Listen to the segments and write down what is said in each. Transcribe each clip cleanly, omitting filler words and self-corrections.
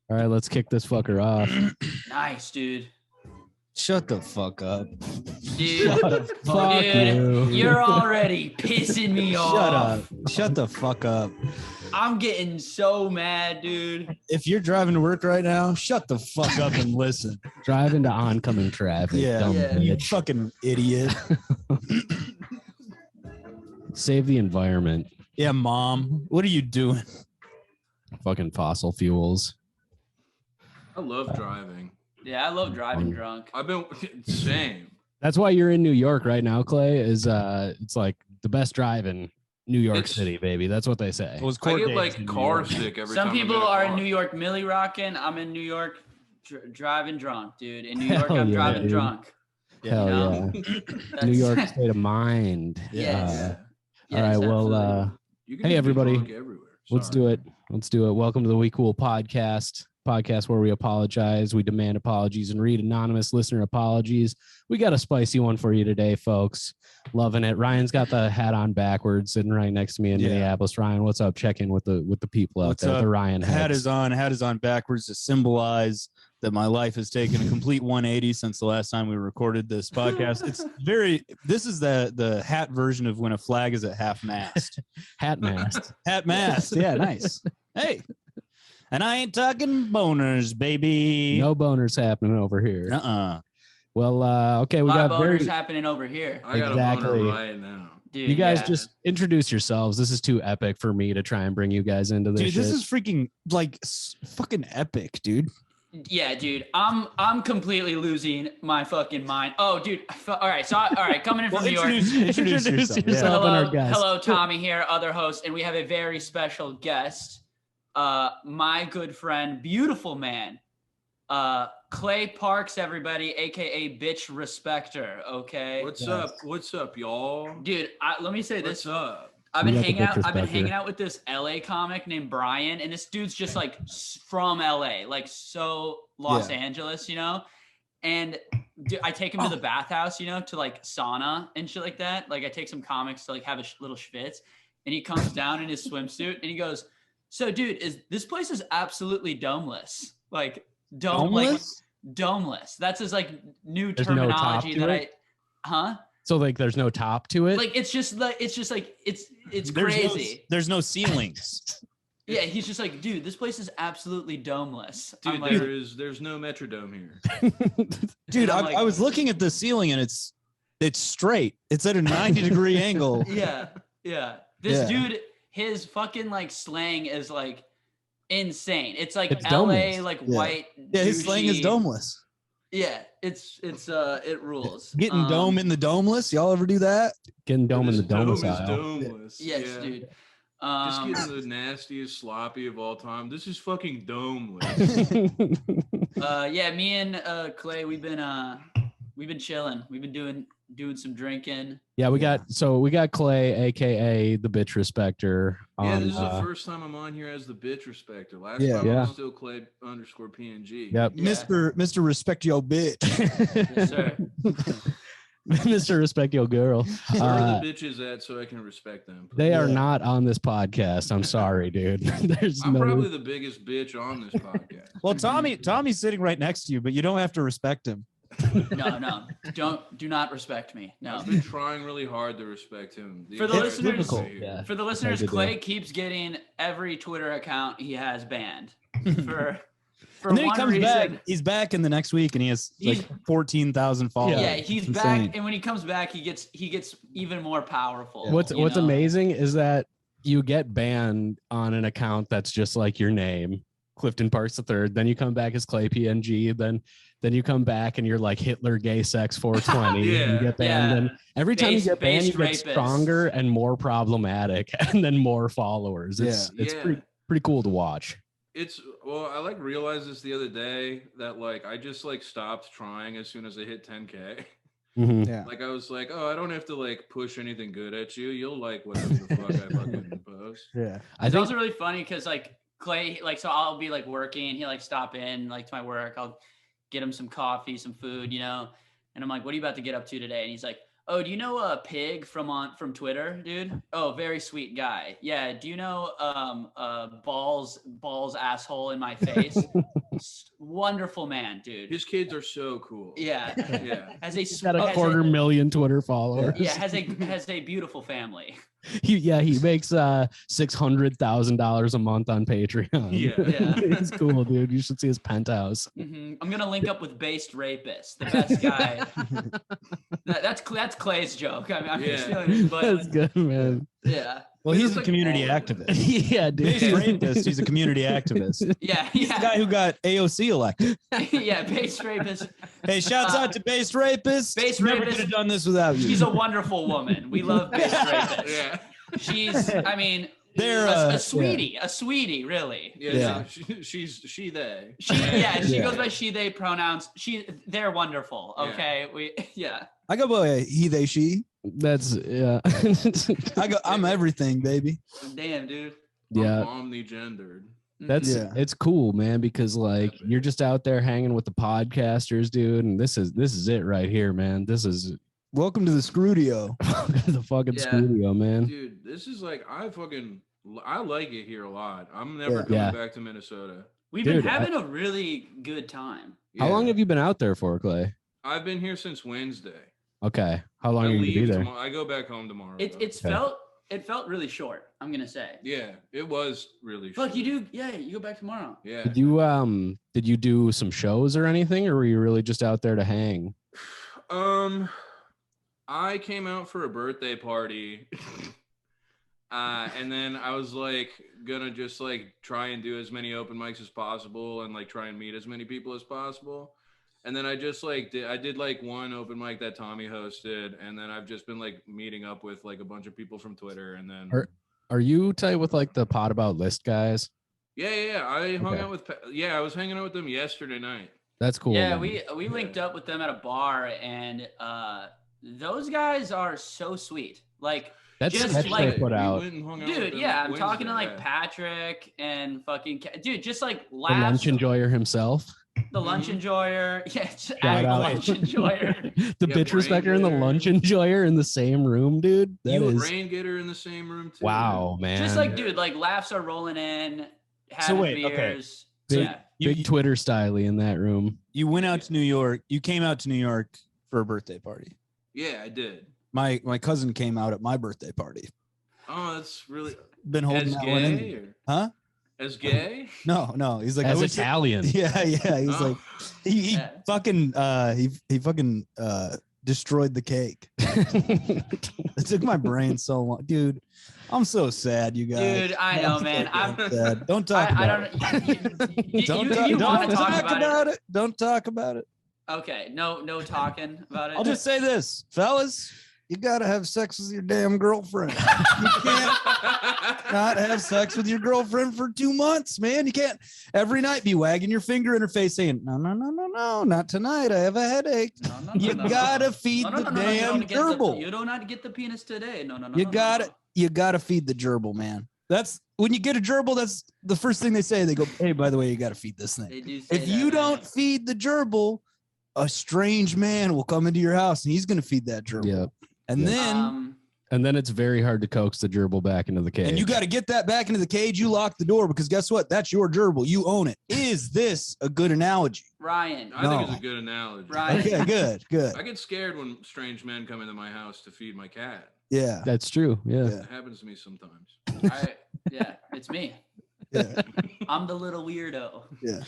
All right, let's kick this fucker off. Nice, dude. Shut the fuck up. Dude, Fuck you. you're already pissing me Shut off. up. Shut the fuck up. I'm getting so mad, dude. If you're driving to work right now, shut the fuck up and listen. Drive into oncoming traffic. Yeah. Dumb Yeah. You bitch. fucking idiot. Save the environment. Yeah, mom. What are you doing? Fucking fossil fuels. I love driving. Yeah, I love driving drunk. I've been same. That's why you're in New York right now, Clay. It's like the best drive in New York City, baby. That's what they say. It was I court get days like in New car York. sick every Some time. people I'm in a are in car. New York milli rocking. I'm in New York driving drunk, dude. In New York, Hell I'm yeah, driving dude. drunk. Hell you know? yeah. New York state of mind. Yes. All right. Well, absolutely. You can Hey, just be everybody. drunk everywhere. let's Sorry. do it. Let's do it. Welcome to the We Cool podcast where we apologize, we demand apologies, and read anonymous listener apologies. We got a spicy one for you today, folks. Loving it. Ryan's got the hat on backwards, sitting right next to me in Minneapolis. Ryan, what's up? Check in with the people out there. The Ryan hat heads. is on backwards to symbolize that my life has taken a complete 180 since the last time we recorded this podcast. This is the hat version of when a flag is at half mast. Hat mast. Hat mast. Yeah, nice. Hey. And I ain't talking boners, baby. No boners happening over here. Well, okay, we got boners happening over here. I got Exactly. a boner right now. Dude, you guys just introduce yourselves. This is too epic for me to try and bring you guys into this. Dude, this is freaking like fucking epic, dude. Yeah, dude, I'm completely losing my fucking mind. Oh, dude. All right, coming in from New York. Introduce yourself. yourself. and our guest. Hello, Tommy here, other host, and we have a very special guest. My good friend, beautiful man, Clay Parks, everybody, aka Bitch Respecter. Okay. What's up? What's up, y'all? Dude? Let me say this. What's up? I've been You got the hanging out. Bitch I've been Respecter. hanging out with this LA comic named Brian, and this dude's just like from LA, like so Los Angeles, you know. And dude, I take him to the bathhouse, you know, to like sauna and shit like that. Like I take some comics to like have a little schwitz, and he comes down in his swimsuit and he goes, "So, dude, this place is absolutely domeless. Like Domeless? Domeless. That's his like new There's no top terminology to that it? Huh? So like there's no top to it. Like it's crazy. There's no ceilings. Yeah, he's just like, dude, this place is absolutely domeless. Dude, I'm like, there's no Metrodome here. Dude, I'm like- I was looking at the ceiling and it's straight. It's at a 90-degree angle. yeah. This Yeah. dude, his fucking like slang is like insane. It's like It's LA, domeless. like Yeah. white. Yeah, his slang is douchey- domeless. Yeah, it rules. Getting dome in the domeless. Y'all ever do that? Getting dome in the This dome is domicile. domeless. Yes, Yeah. dude. Just getting the nastiest sloppy of all time. This is fucking domeless. Yeah, me and Clay, we've been chilling. We've been doing some drinking. Yeah, we got Clay, aka the Bitch Respecter. Yeah, this is the first time I'm on here as the Bitch Respecter. Last Yeah. time I Yeah. was still Clay _PNG. Yep. Yeah. Mr. Respect Yo Bitch. Yes, sir. Mr. Respect Your Girl. Where are the bitches at so I can respect them? They are Yeah. not on this podcast. I'm sorry, dude. There's I'm no. probably the biggest bitch on this podcast. Well, Tommy's sitting right next to you, but you don't have to respect him. No. Do not respect me. No. I've been trying really hard to respect him. For the entire listeners- time Difficult, here. yeah. For the listeners, good Clay keeps getting every Twitter account he has banned for And then he one comes reason. back. He's back in the next week, and he has like 14,000 followers. Yeah, he's It's back, insane. and when he comes back, he gets even more powerful. What's you know? amazing is that you get banned on an account that's just like your name, Clifton Parks III. Then you come back as Clay PNG. Then you come back and you're like Hitler Gay Sex 420. Yeah. You get banned. Yeah. And every time you get banned, you get Base rapist. stronger and more problematic, and then more followers. It's Yeah. pretty cool to watch. I like realized this the other day that like I just like stopped trying as soon as I hit 10K. Mhm. Yeah. Like I was like, oh, I don't have to like push anything good at you. You'll like whatever the fuck I fucking post. Yeah. I It's think also really funny because like Clay, like so I'll be like working, he'll like stop in like to my work. I'll get him some coffee, some food, you know, and I'm like, "What are you about to get up to today?" And he's like, Oh, do you know Pig from Twitter, dude? Oh, very sweet guy. Yeah. Do you know balls asshole in my face? Wonderful man, dude. His kids are so cool. Yeah. Yeah. Has a He's got a 250,000 Twitter followers. Yeah, has a beautiful family. He makes $600,000 a month on Patreon. Yeah. It's cool, dude. You should see his penthouse. Mm-hmm. I'm gonna link up with Based Rapist, the best guy. That's Clay's joke. I mean, I'm just feeling it, but That's good, man. yeah. Well, he's a community activist. Yeah, dude. Based rapist. He's a community activist. Yeah, He's the guy who got AOC elected. Yeah, Based Rapist. Hey, shouts out to Based Rapist. Based Never Rapist. could have done this without you. She's a wonderful woman. We love Based Rapist. Yeah. She's, I mean, They're a sweetie, really. Yeah. She's she they. She goes by she they pronouns. They're wonderful. Okay, I go by he, they, she. That's yeah. I'm everything, baby. Damn, dude. Yeah. Omnigendered. It's cool, man, because like you're just out there hanging with the podcasters, dude, and this is it right here, man. This is welcome to the Scrudio. the fucking studio, man. Dude, this is like I like it here a lot. I'm never coming back to Minnesota. We've been having a really good time. How long have you been out there for, Clay? I've been here since Wednesday. Okay. How long are you gonna be there? I go back home tomorrow. It felt really short, I'm gonna say. Yeah, it was really short. Look, you go back tomorrow. Yeah. Did you do some shows or anything, or were you really just out there to hang? I came out for a birthday party. And then I was like gonna just like try and do as many open mics as possible and like try and meet as many people as possible. And then I just like did like one open mic that Tommy hosted, and then I've just been like meeting up with like a bunch of people from Twitter. And then are you tight with like the Pod About List guys? Yeah. I hung out with I was hanging out with them yesterday night. That's cool. Yeah, we linked up with them at a bar, and those guys are so sweet. Like that's just like put out. Dude, yeah, I'm talking to like Patrick and fucking dude, just like laughs. The lunch enjoyer himself. The lunch enjoyer, the lunch enjoyer. The bitch respecter and the lunch enjoyer in the same room, dude. Brain getter in the same room too. Wow, man. Just like, dude, like laughs are rolling in. Having beers. Okay. Big Twitter styley in that room. You went out to New York. You came out to New York for a birthday party. Yeah, I did. My cousin came out at my birthday party. Oh, that's really been holding that one in. Huh? As gay? No. He's like as Italian. Yeah. He's like he fucking destroyed the cake. It took my brain so long, dude. I'm so sad, you guys. Dude, I know, man. I'm sad. Don't talk about it. Don't talk about it. Don't talk about it. Okay, no talking about it. I'll just say this, fellas. You gotta have sex with your damn girlfriend. You can't not have sex with your girlfriend for 2 months, man. You can't every night be wagging your finger in her face saying, no, not tonight. I have a headache. You gotta feed the damn gerbil. You don't have to get the penis today. No. You gotta feed the gerbil, man. That's when you get a gerbil, that's the first thing they say. They go, hey, by the way, you gotta feed this thing. If you don't feed the gerbil, a strange man will come into your house and he's gonna feed that gerbil. Yep. And then it's very hard to coax the gerbil back into the cage. And you got to get that back into the cage. You lock the door because guess what? That's your gerbil. You own it. Is this a good analogy? Ryan. I think it's a good analogy. Ryan. Okay, good. I get scared when strange men come into my house to feed my cat. Yeah. That's true. Yeah. It happens to me sometimes. It's me. Yeah. I'm the little weirdo. Yeah.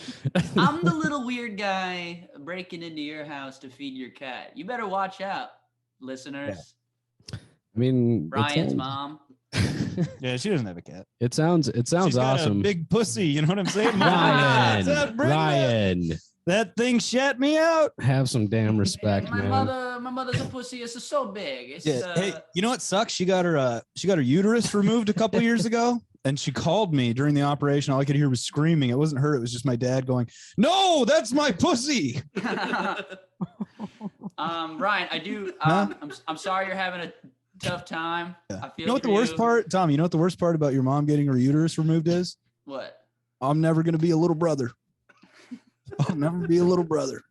I'm the little weird guy breaking into your house to feed your cat. You better watch out, listeners. I mean, Ryan's mom. Yeah, she doesn't have a cat. It sounds She's got awesome. a big pussy, you know what I'm saying? Ryan. That thing shat me out. Have some damn respect, My man. mother's a pussy. It's so big. It's Hey, you know what sucks? She got her uterus removed a couple years ago, and she called me during the operation. All I could hear was screaming. It wasn't her. It was just my dad going, "No, that's my pussy." Ryan, I do. I'm sorry you're having a tough time. Yeah. I feel. You know what the worst part, Tom? You know what the worst part about your mom getting her uterus removed is? What? I'm never gonna be a little brother. I'll never be a little brother.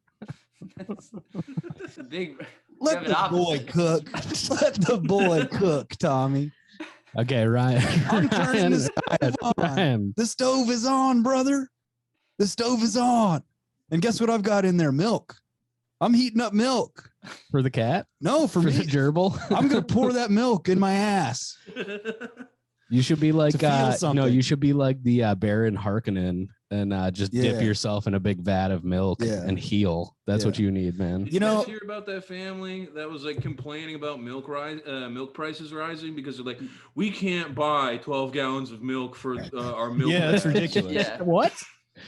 Big Let the boy cook. Let the boy cook, Tommy. Okay, Ryan. I'm turning the stove on. Ryan. The stove is on, brother. The stove is on. And guess what I've got in there? Milk. I'm heating up milk. For the cat? No, for me. The gerbil? I'm going to pour that milk in my ass. You should be like, something. you should be like the Baron Harkonnen and just dip yourself in a big vat of milk and heal. That's what you need, man. Did you guys hear about that family that was like complaining about milk prices rising because they're like, we can't buy 12 gallons of milk for our milk. Yeah, that's ridiculous. Yeah. What?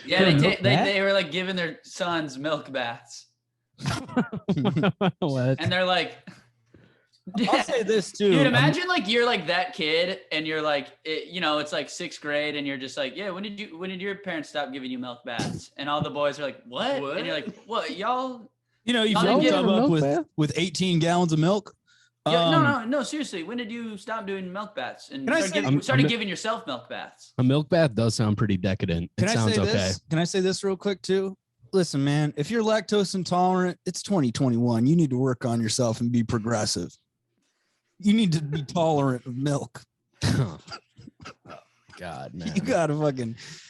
Yeah, they were like giving their sons milk baths. What? And they're like, I'll say this too. dude, imagine like you're like that kid and you're like, it's like 6th grade and you're just like, yeah, when did your parents stop giving you milk baths? And all the boys are like, what? And you're like, what, y'all? You fill the tub up with 18 gallons of milk. No, seriously. When did you stop doing milk baths and started giving yourself milk baths? A milk bath does sound pretty decadent. It sounds okay. Can I say this real quick too? Listen, man, if you're lactose intolerant, it's 2021. You need to work on yourself and be progressive. You need to be tolerant of milk. God, man. You gotta.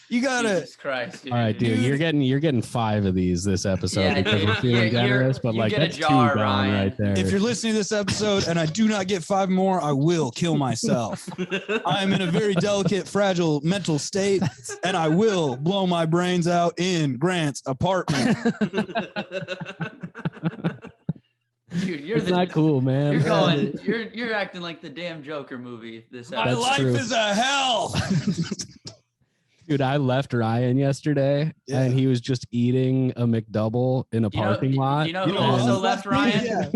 Jesus Christ, dude. All right, dude, you're getting 5 of these this episode because we're feeling generous, but like that's jar, 2 gone right there. If you're listening to this episode and I do not get 5 more, I will kill myself. I am in a very delicate, fragile mental state, and I will blow my brains out in Grant's apartment. Dude, it's not cool, man. You're acting like the damn Joker movie. My life is a hell. Dude, I left Ryan yesterday and he was just eating a McDouble in a parking lot. You know who also left Ryan? Yeah.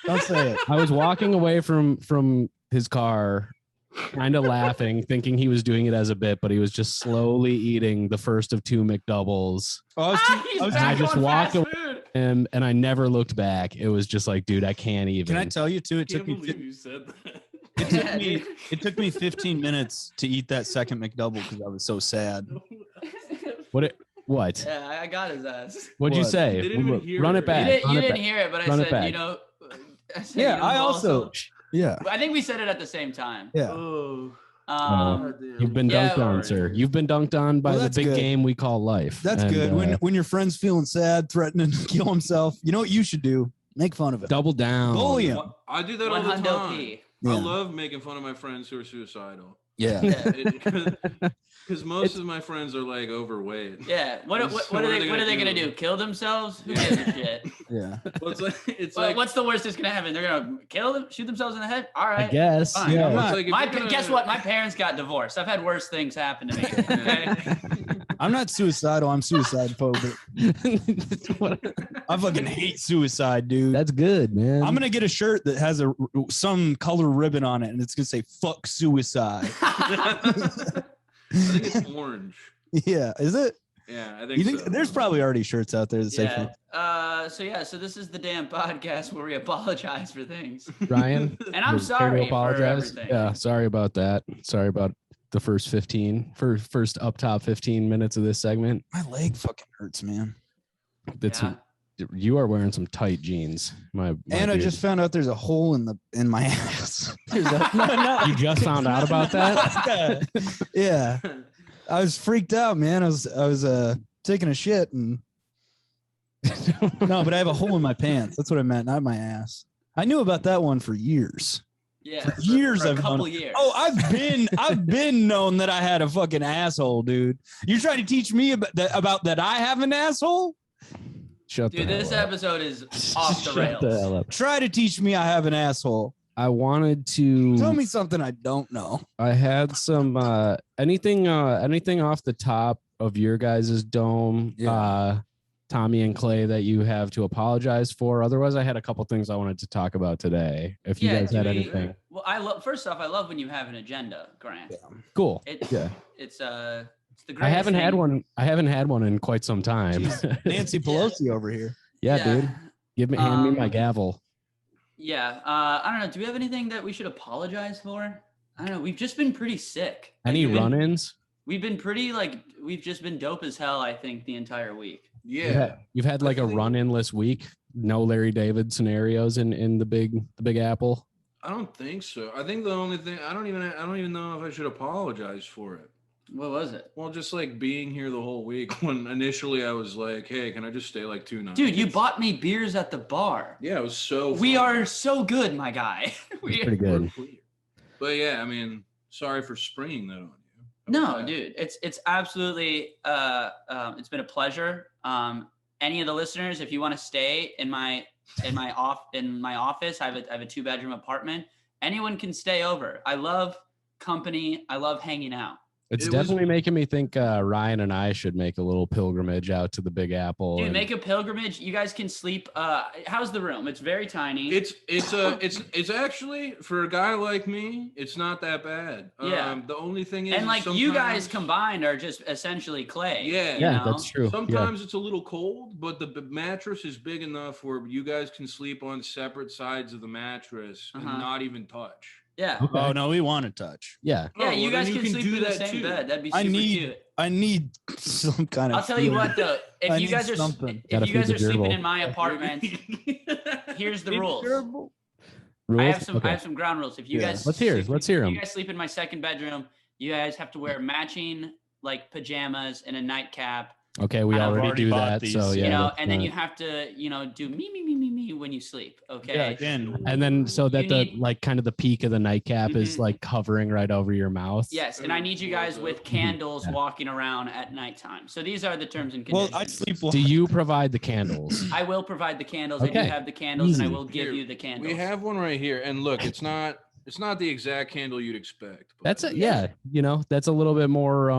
Don't say it. I was walking away from his car, kind of laughing, thinking he was doing it as a bit, but he was just slowly eating the first of 2 McDoubles. I just walked away from him and I never looked back. It was just like, dude, I can't even. Can I tell you too? I can't believe you said that. It took me 15 minutes to eat that second McDouble because I was so sad. What? Yeah, I got his ass. What'd you say? Run it back. You didn't hear it, but I said, I also. Yeah. I think we said it at the same time. Yeah. You've been dunked on, sir. You've been dunked on by the big game we call life. That's good. When your friend's feeling sad, threatening to kill himself, you know what you should do? Make fun of it. Double down. Bully him. I do that all the time. I love making fun of my friends who are suicidal. Yeah. Because most of my friends are like overweight. Yeah. What are they gonna do? Kill themselves? Who gives a shit? Yeah. Well, it's like what's the worst that's gonna happen? They're gonna kill them, shoot themselves in the head? All right. I guess. Fine. Yeah. Guess what? My parents got divorced. I've had worse things happen to me. Okay? I'm not suicidal. I'm suicide phobic. I fucking hate suicide, dude. That's good, man. I'm gonna get a shirt that has some color ribbon on it, and it's gonna say "fuck suicide." I think it's orange. Yeah, is it? Yeah, I think so. There's probably already shirts out there that say "fuck." So this is the damn podcast where we apologize for things. Ryan, and I'm sorry for everything. Yeah, sorry about that. Sorry about the first up top 15 minutes of this segment. My leg fucking hurts, man. You are wearing some tight jeans. My I just found out there's a hole in my ass. You just found out about that? Yeah. I was freaked out, man. I was taking a shit and no, but I have a hole in my pants. That's what I meant, not my ass. I knew about that one for years. Yeah, for years. For a couple years. Oh, I've been known that I had a fucking asshole, dude. You're trying to teach me about that I have an asshole? Dude, this episode is off the rails. Try to teach me I have an asshole. I wanted to tell me something I don't know. I had some anything off the top of your guys' dome, Tommy and Clay, that you have to apologize for. Otherwise, I had a couple things I wanted to talk about today. If you guys had anything. Well, first off, I love when you have an agenda, Grant. Yeah. Cool. It's the I haven't had one. I haven't had one in quite some time. Nancy Pelosi over here. Yeah, dude. Hand me my gavel. Yeah. I don't know. Do we have anything that we should apologize for? I don't know. We've just been pretty sick. Any run-ins? We've been we've just been dope as hell, I think, the entire week. Yeah. You've had like a run-in-less week? no Larry David scenarios in the Big Apple? I don't think so. I think the only thing I don't even know if I should apologize for it. What was it? Well, just like being here the whole week when initially I was like, hey, can I just stay like 2 nights? Dude, you bought me beers at the bar. Yeah, it was so We fun. are so good, my guy. Pretty good. But yeah, I mean, sorry for springing that on you. No, dude, it's absolutely it's been a pleasure. Any of the listeners, if you want to stay in my office, I have a 2-bedroom apartment. Anyone can stay over. I love company. I love hanging out. It's definitely making me think Ryan and I should make a little pilgrimage out to the Big Apple. Dude, make a pilgrimage. You guys can sleep. How's the room? It's very tiny. It's actually, for a guy like me, it's not that bad. Yeah. The only thing is, and like you guys combined are just essentially clay. Yeah. Yeah, you know? that's true. Sometimes it's a little cold, but the mattress is big enough where you guys can sleep on separate sides of the mattress and not even touch. Yeah. Okay. Oh no, we want to touch. Yeah. Yeah, you guys can sleep do in the that same too. bed. That'd be super cute. I need some kind of. I'll tell you what though, I if you need guys are something. Gotta if you guys feed are the sleeping gerbil. in my apartment, here's the rules. Rules? I have some Okay. ground rules. If you guys Let's hear if them. you guys sleep in my second bedroom, you guys have to wear matching like pajamas and a nightcap. Okay, we And I've already already do bought that. these, So yeah. You know, let's and then not- you have to, do me when you sleep. Okay. Yeah, again. and then so that You the need- like kind of the peak of the nightcap is Mhm. like hovering right over your mouth. Yes, and I need you guys with candles walking around at nighttime. So these are the terms and Well, conditions. I sleep. Do you provide the candles? I will provide the candles. I Okay. do have the candles, and I Easy. will give Here, you the candles. We have one right here, and look, it's not the exact candle you'd expect. But That's it. Yeah. That's a little bit more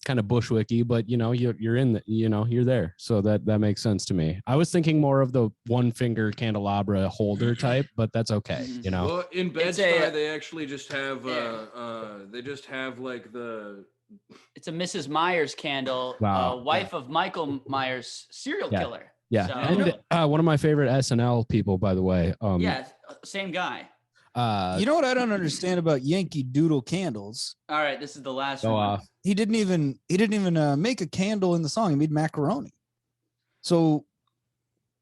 kind of bushwicky, but you're in the, you're there. So that makes sense to me. I was thinking more of the 1-finger candelabra holder type, but that's okay. Mhm. Well, in It's Bed-Stuy, a- they actually just have like the. It's a Mrs. Myers candle, Wow. wife of Michael Myers, serial Yeah. killer. Yeah. So- And one of my favorite SNL people, by the way. Yeah, same guy. You know what I don't understand about Yankee Doodle candles? All right, this is the last Go one. off. He didn't even make a candle in the song. He made macaroni. So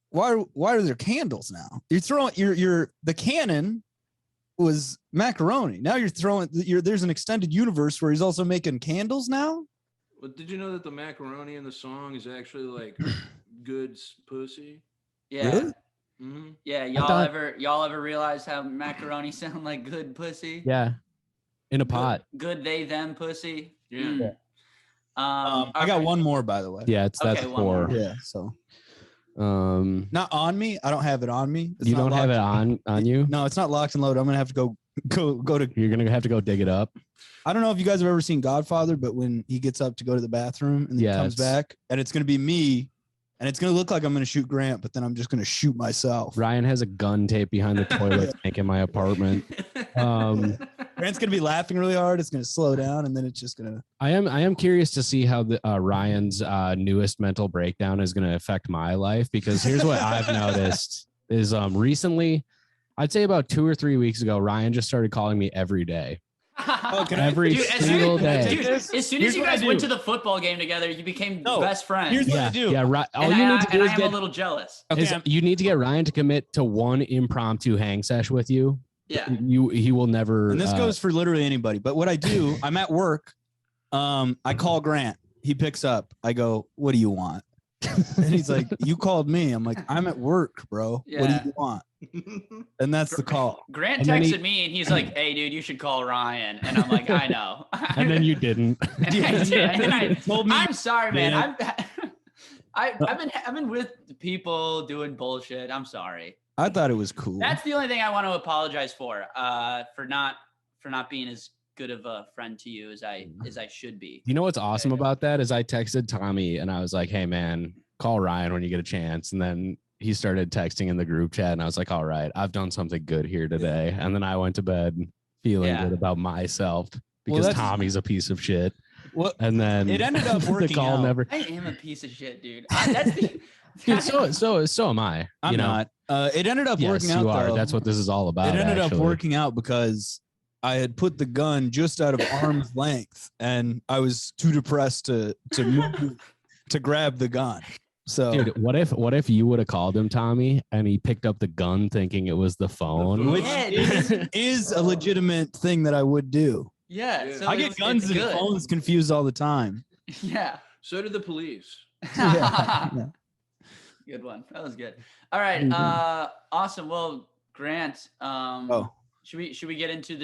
why are there candles now? You're throwing the cannon was macaroni. Now you're throwing there's an extended universe where he's also making candles now. Well, did you know that the macaroni in the song is actually like good pussy? Yeah. Really? Mm-hmm. Yeah, y'all ever realize how macaroni sound like good pussy? Yeah. In a pot. Good they them pussy. Yeah. Mm. I got one more, by the way. Yeah. That's Okay, one more. 4. Yeah. So Not on me. I don't have it on me. It's you not don't have locked- it on you. No, it's not locked and loaded. I'm gonna have to go to. You're going to have to go dig it up. I don't know if you guys have ever seen Godfather, but when he gets up to go to the bathroom and then Yeah, comes back, and it's gonna be me, and it's gonna look like I'm gonna shoot Grant, but then I'm just gonna shoot myself. Ryan has a gun taped behind the toilet tank in my apartment. Grant's gonna be laughing really hard. It's gonna slow down, and then it's just gonna. I am curious to see how the Ryan's newest mental breakdown is going to affect my life, because here's what I've noticed is recently, I'd say about 2 or 3 weeks ago, Ryan just started calling me every day. Every Dude, single day. Dude, as soon Here's as you what I guys went do. to the football game together, you became No, best friends. here's what Yeah, I do. yeah, right. All and you I, need to do and is I'm a get, little jealous. is you need to get Ryan to commit to one impromptu hang sesh with you. Yeah. He will never. And this goes for literally anybody. But what I do, I'm at work. I call Grant. He picks up. I go, "What do you want?" And he's like, "You called me." I'm like, "I'm at work, bro. What do Yeah. you want?" And that's the call. Grant And then texted me and he's like, "Hey, dude, you should call Ryan." And I'm like, "I know." And then you didn't. And I did. And then I Told me I'm sorry, man. did. I've been with people doing bullshit. I'm sorry. I thought it was cool. That's the only thing I want to apologize for not being as good of a friend to you as I should be. You know what's awesome about that is I texted Tommy and I was like, "Hey man, call Ryan when you get a chance." And then he started texting in the group chat and I was like, "All right, I've done something good here today." And then I went to bed feeling Yeah. good about myself Well, because that's- Tommy's a piece of shit. Well, And then it ended up the working call out. never. I am a piece of shit, dude. That's the, Dude, so am I. I'm you know? not. It ended up Yes, working out. you are. Though. That's what this is all about. It ended actually. up working out because I had put the gun just out of arm's length, and I was too depressed to move to grab the gun. So, Dude, what if you would have called him Tommy and he picked up the gun thinking it was the phone? which is a legitimate thing that I would do. Yeah. Yeah. So I get guns and phones confused all the time. Yeah. So did the police. Yeah. Good one. That was good. All right. Awesome. Well, Grant, should we get into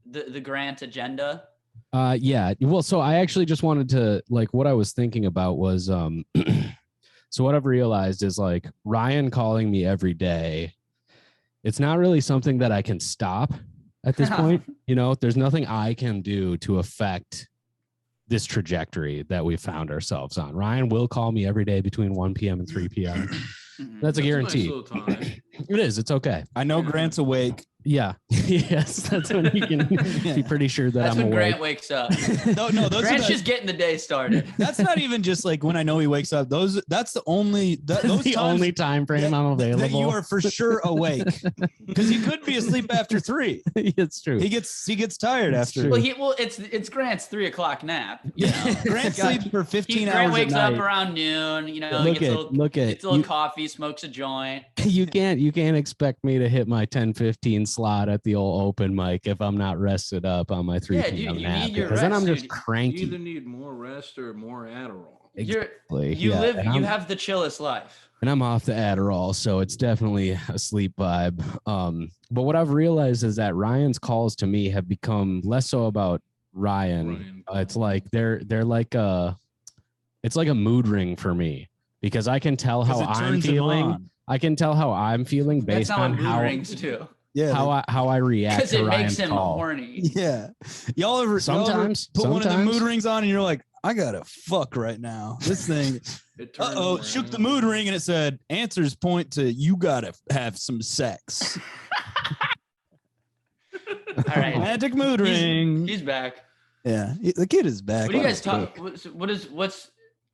the Grant agenda? Yeah. Well, so I actually just wanted to like what I was thinking about was so what I've realized is like Ryan calling me every day. It's not really something that I can stop at this point. You know, there's nothing I can do to affect this trajectory that we found ourselves on. Ryan will call me every day between 1 p.m. and 3 p.m. That's a guarantee. Nice little time. It is. It's okay. I know Grant's awake. Yeah. Yes. That's when you can be pretty sure that That's I'm when awake. Grant wakes up. No, Grant's just getting the day started. That's not even just like when I know he wakes up. That's the only those the times only time frame I'm available. that you are for sure awake, because he could be asleep after 3. It's true. He gets tired It's after. true. Well, it's Grant's 3 o'clock nap. Yeah, Grant sleeps for 15 hours. Grant wakes at night. up around noon. You know, Look gets at a little coffee, smokes a joint. you can't expect me to hit my 10:15 slot at the old open mic if I'm not rested up on my 3 Yeah, p.m. dude, you nap, need your because then I'm rest, just dude. You cranky. either need more rest or more Adderall. Exactly. You Yeah, and you have the chillest life. and I'm off the Adderall, so it's definitely a sleep vibe. But what I've realized is that Ryan's calls to me have become less so about Ryan. It's like they're like it's like a mood ring for me, because I can tell how I'm feeling. I can tell how I'm feeling based That's not on what mood how rings do. Yeah, how I react Because to it Ryan's makes him call. horny. yeah. Y'all ever Sometimes put one of the sometimes. mood rings on and you're like, I gotta fuck right now. This thing. It turns It shook the mood ring and it said answers point to you gotta have some sex. All right. Romantic mood ring. He's back. Yeah, the kid is back. What do you guys talk?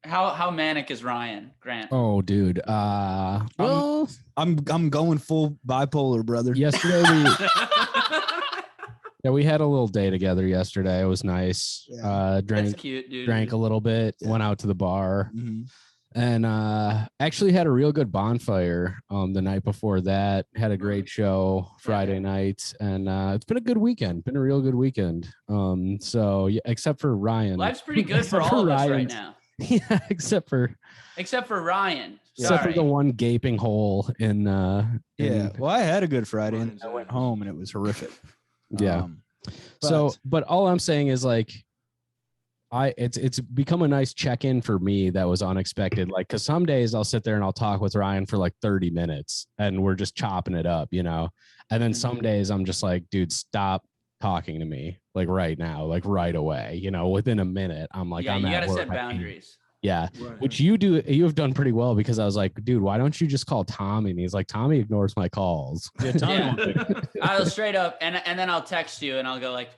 How manic is Ryan Grant? Oh, dude. Well, I'm going full bipolar, brother. yesterday we had a little day together yesterday. It was nice. Yeah. That's cute, dude. Drank a little bit, Yeah. went out to the bar, Mhm. and actually had a real good bonfire the night before that. Had a great show Friday night, and it's been a good weekend. Been a real good weekend. So yeah, except for Ryan. Life's pretty good for Except all of us right Ryan's- now, Yeah, except for Ryan. except Sorry. for the one gaping hole in Yeah. Well, I had a good Friday and Ryan's I went ass. home and it was horrific. Yeah. But all I'm saying is like it's become a nice check-in for me that was unexpected. Like, cause some days I'll sit there and I'll talk with Ryan for like 30 minutes and we're just chopping it up, you know? And then some days I'm just like, dude, stop talking to me like right now, like right away, you know, within a minute. I'm like, yeah, I'm you at gotta work. set boundaries. Yeah. Right. Which you have done pretty well, because I was like, dude, why don't you just call Tommy? And he's like, Tommy ignores my calls. Yeah, Tommy Yeah. won't pick it. I'll straight up, and then I'll text you and I'll go like,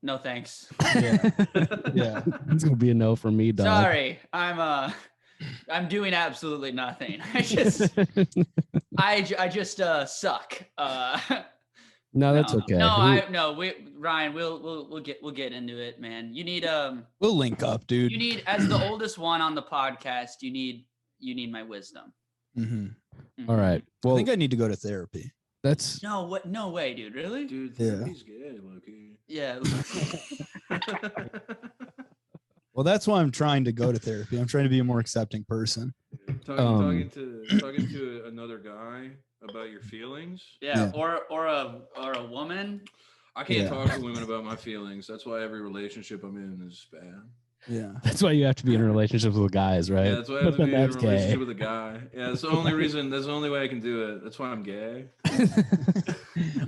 no thanks. Yeah. Yeah. It's gonna be a no from me, dog. Sorry, I'm doing absolutely nothing. I just suck. No, that's okay. Ryan, we'll get into it, man. You need We'll link up, dude. you need, as the oldest one on the podcast, you need my wisdom. Mm-hmm. Mhm. All right. I Well, think I need to go to therapy. that's No way, dude. Really? Dude, Yeah. he's gay, Loki. Yeah. Well, that's why I'm trying to go to therapy. I'm trying to be a more accepting person. Talking to another guy about your feelings. Yeah. Yeah. Or a woman. I can't Yeah. talk to women about my feelings. That's why every relationship I'm in is bad. Yeah. that's why you have to be in relationships with guys, right? Yeah, that's why I have But to be then in a that's relationship gay. with a guy. Yeah, that's the only reason. That's the only way I can do it. That's why I'm gay.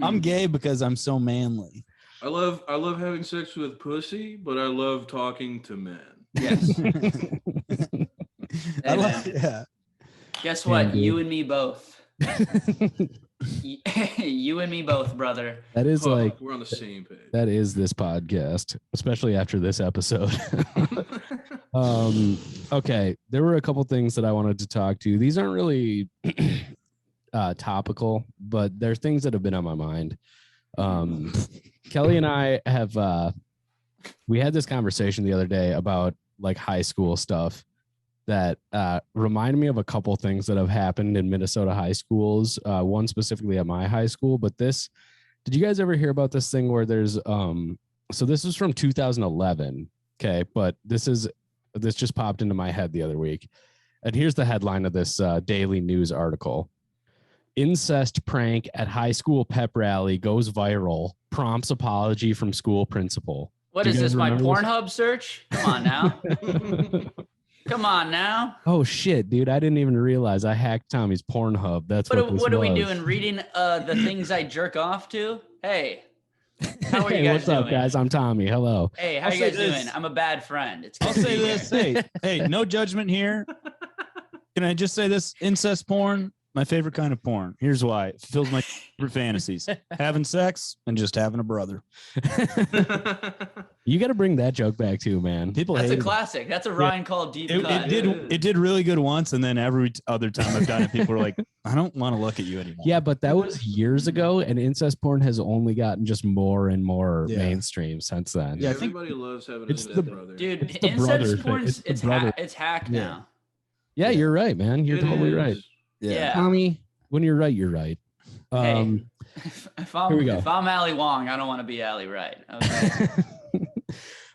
I'm gay because I'm so manly. I love having sex with pussy, but I love talking to men. Yes. I Amen. love, yeah. Guess what? dude. You and me both. You and me both, brother. That is Fuck, like we're on the same page. that is this podcast, especially after this episode. Okay, there were a couple things that I wanted to talk to. These aren't really topical, but they're things that have been on my mind. Kelly and I have we had this conversation the other day about like high school stuff, that reminded me of a couple things that have happened in Minnesota high schools. One specifically at my high school, but did you guys ever hear about this thing where there's so this is from 2011, okay, but this just popped into my head the other week, and here's the headline of this Daily News article: incest prank at high school pep rally goes viral, prompts apology from school principal. What is this, my Pornhub search? Come on now. Come on now. Oh shit, dude! I didn't even realize I hacked Tommy's Pornhub. That's what are we doing? Reading the things I jerk off to? Hey, how are you guys doing? What's up, guys? I'm Tommy. Hello. Hey, how you guys doing? I'm a bad friend. I'll say this. Hey, no judgment here. Can I just say this? Incest porn, my favorite kind of porn. Here's why: it fulfills my favorite fantasies: having sex and just having a brother. You got to bring that joke back too, man. That's a classic. That's a Ryan called deep cut. It did really good once, and then every other time I've done it, people are like, "I don't want to look at you anymore." Yeah, but that was years ago, and incest porn has only gotten just more and more mainstream since then. Yeah, everybody loves having a brother. Dude, incest porn, it's hacked now. Yeah, you're right, man. You're totally right. Yeah. Tommy, when you're right, you're right. Hey, if I'm Ali Wong, I don't want to be Ali Wright. Okay.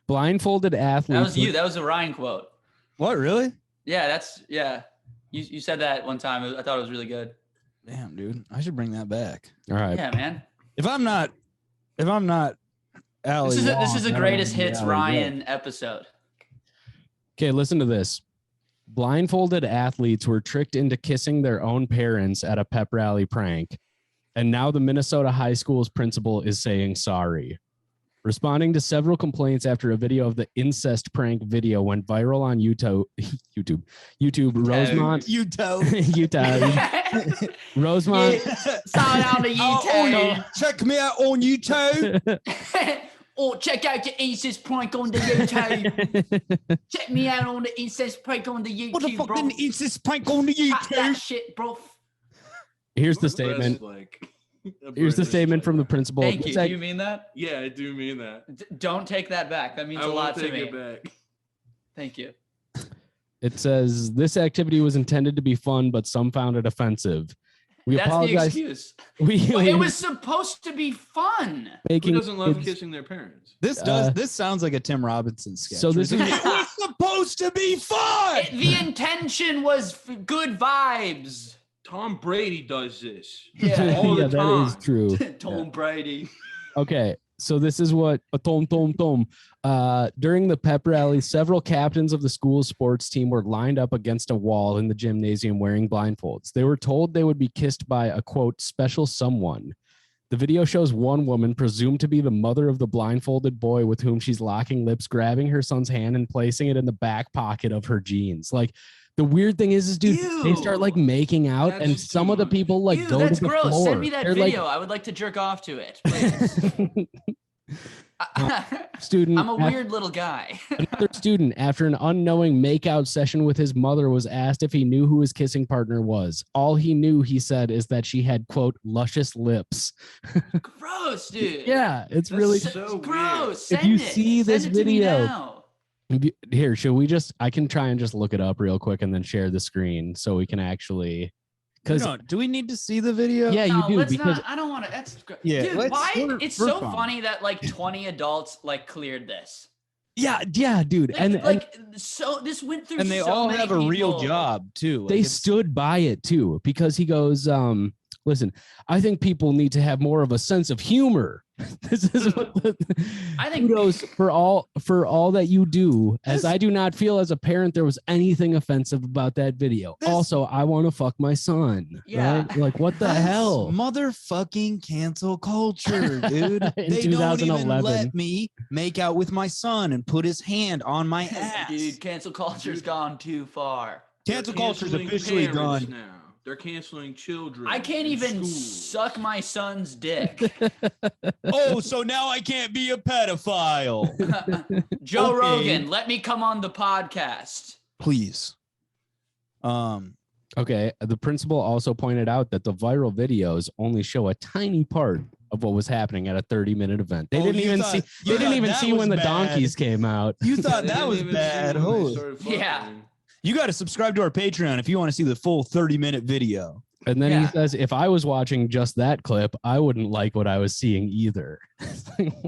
Blindfolded athlete. That was you. That was a Ryan quote. What, really? Yeah. You said that one time. I thought it was really good. Damn, dude. I should bring that back. All right. Yeah, man. If I'm not Ali this is the greatest hits Ryan episode. Okay, listen to this. Blindfolded athletes were tricked into kissing their own parents at a pep rally prank, and now the Minnesota high school's principal is saying sorry. Responding to several complaints after a video of the incest prank video went viral on YouTube, Rosemont. Rosemont. Sorry on the YouTube. Check me out on YouTube. Or check out your incest prank on the YouTube. Check me out on the incest prank on the YouTube, what the fuck bro. Incest prank on the YouTube? Cut that shit, bro. Here's the statement. Here's the statement from the principal. Thank you. Do you mean that? Yeah, I do mean that. Don't take that back. That means a lot to me. I won't take it back. Thank you. It says this activity was intended to be fun, but some found it offensive. That's apologize. the excuse. It was supposed to be fun. Who doesn't love kissing their parents? This sounds like a Tim Robinson sketch. So this is it was supposed to be fun. The intention was good vibes. Tom Brady does this. Yeah, all the time. That is true. Tom Brady. Okay, so this is what During the pep rally, several captains of the school's sports team were lined up against a wall in the gymnasium wearing blindfolds. They were told they would be kissed by a, quote, special someone. The video shows one woman, presumed to be the mother of the blindfolded boy with whom she's locking lips, grabbing her son's hand and placing it in the back pocket of her jeans. Like, the weird thing is dude, they start like making out, and some of the people like go to the gross. floor. Send me that video. I would like to jerk off to it, please. Student, I'm a weird little guy. Another student, after an unknowing makeout session with his mother, was asked if he knew who his kissing partner was. All he knew, he said, is that she had, quote, luscious lips. Gross, dude. Yeah, it's That's really so gross. If you see this video, here, should we just? I can try and just look it up real quick and then share the screen so we can actually. Because do we need to see the video? Yeah, you do. Because I don't want to. That's yeah. Dude, why? It's so funny that like 20 adults like cleared this. Yeah, dude. So this went through. And they so all many have a real people. job too. They stood by it too, because he goes, listen, I think people need to have more of a sense of humor. This is what I think kudos for all that you do, as I do not feel as a parent there was anything offensive about that video. Also, I want to fuck my son. Yeah. Right? Like, what the hell? Motherfucking cancel culture, dude. They 2011. don't even let me make out with my son and put his hand on my ass. Dude, cancel culture's gone too far. Cancel culture's officially gone now. They're canceling children. I can't even suck my son's dick. Oh, so now I can't be a pedophile. Joe Rogan, let me come on the podcast. Please. Okay. The principal also pointed out that the viral videos only show a tiny part of what was happening at a 30-minute event. They didn't even see. They didn't even see when the donkeys came out. You thought that was bad. Yeah. You got to subscribe to our Patreon if you want to see the full 30-minute video. And then he says, if I was watching just that clip, I wouldn't like what I was seeing either.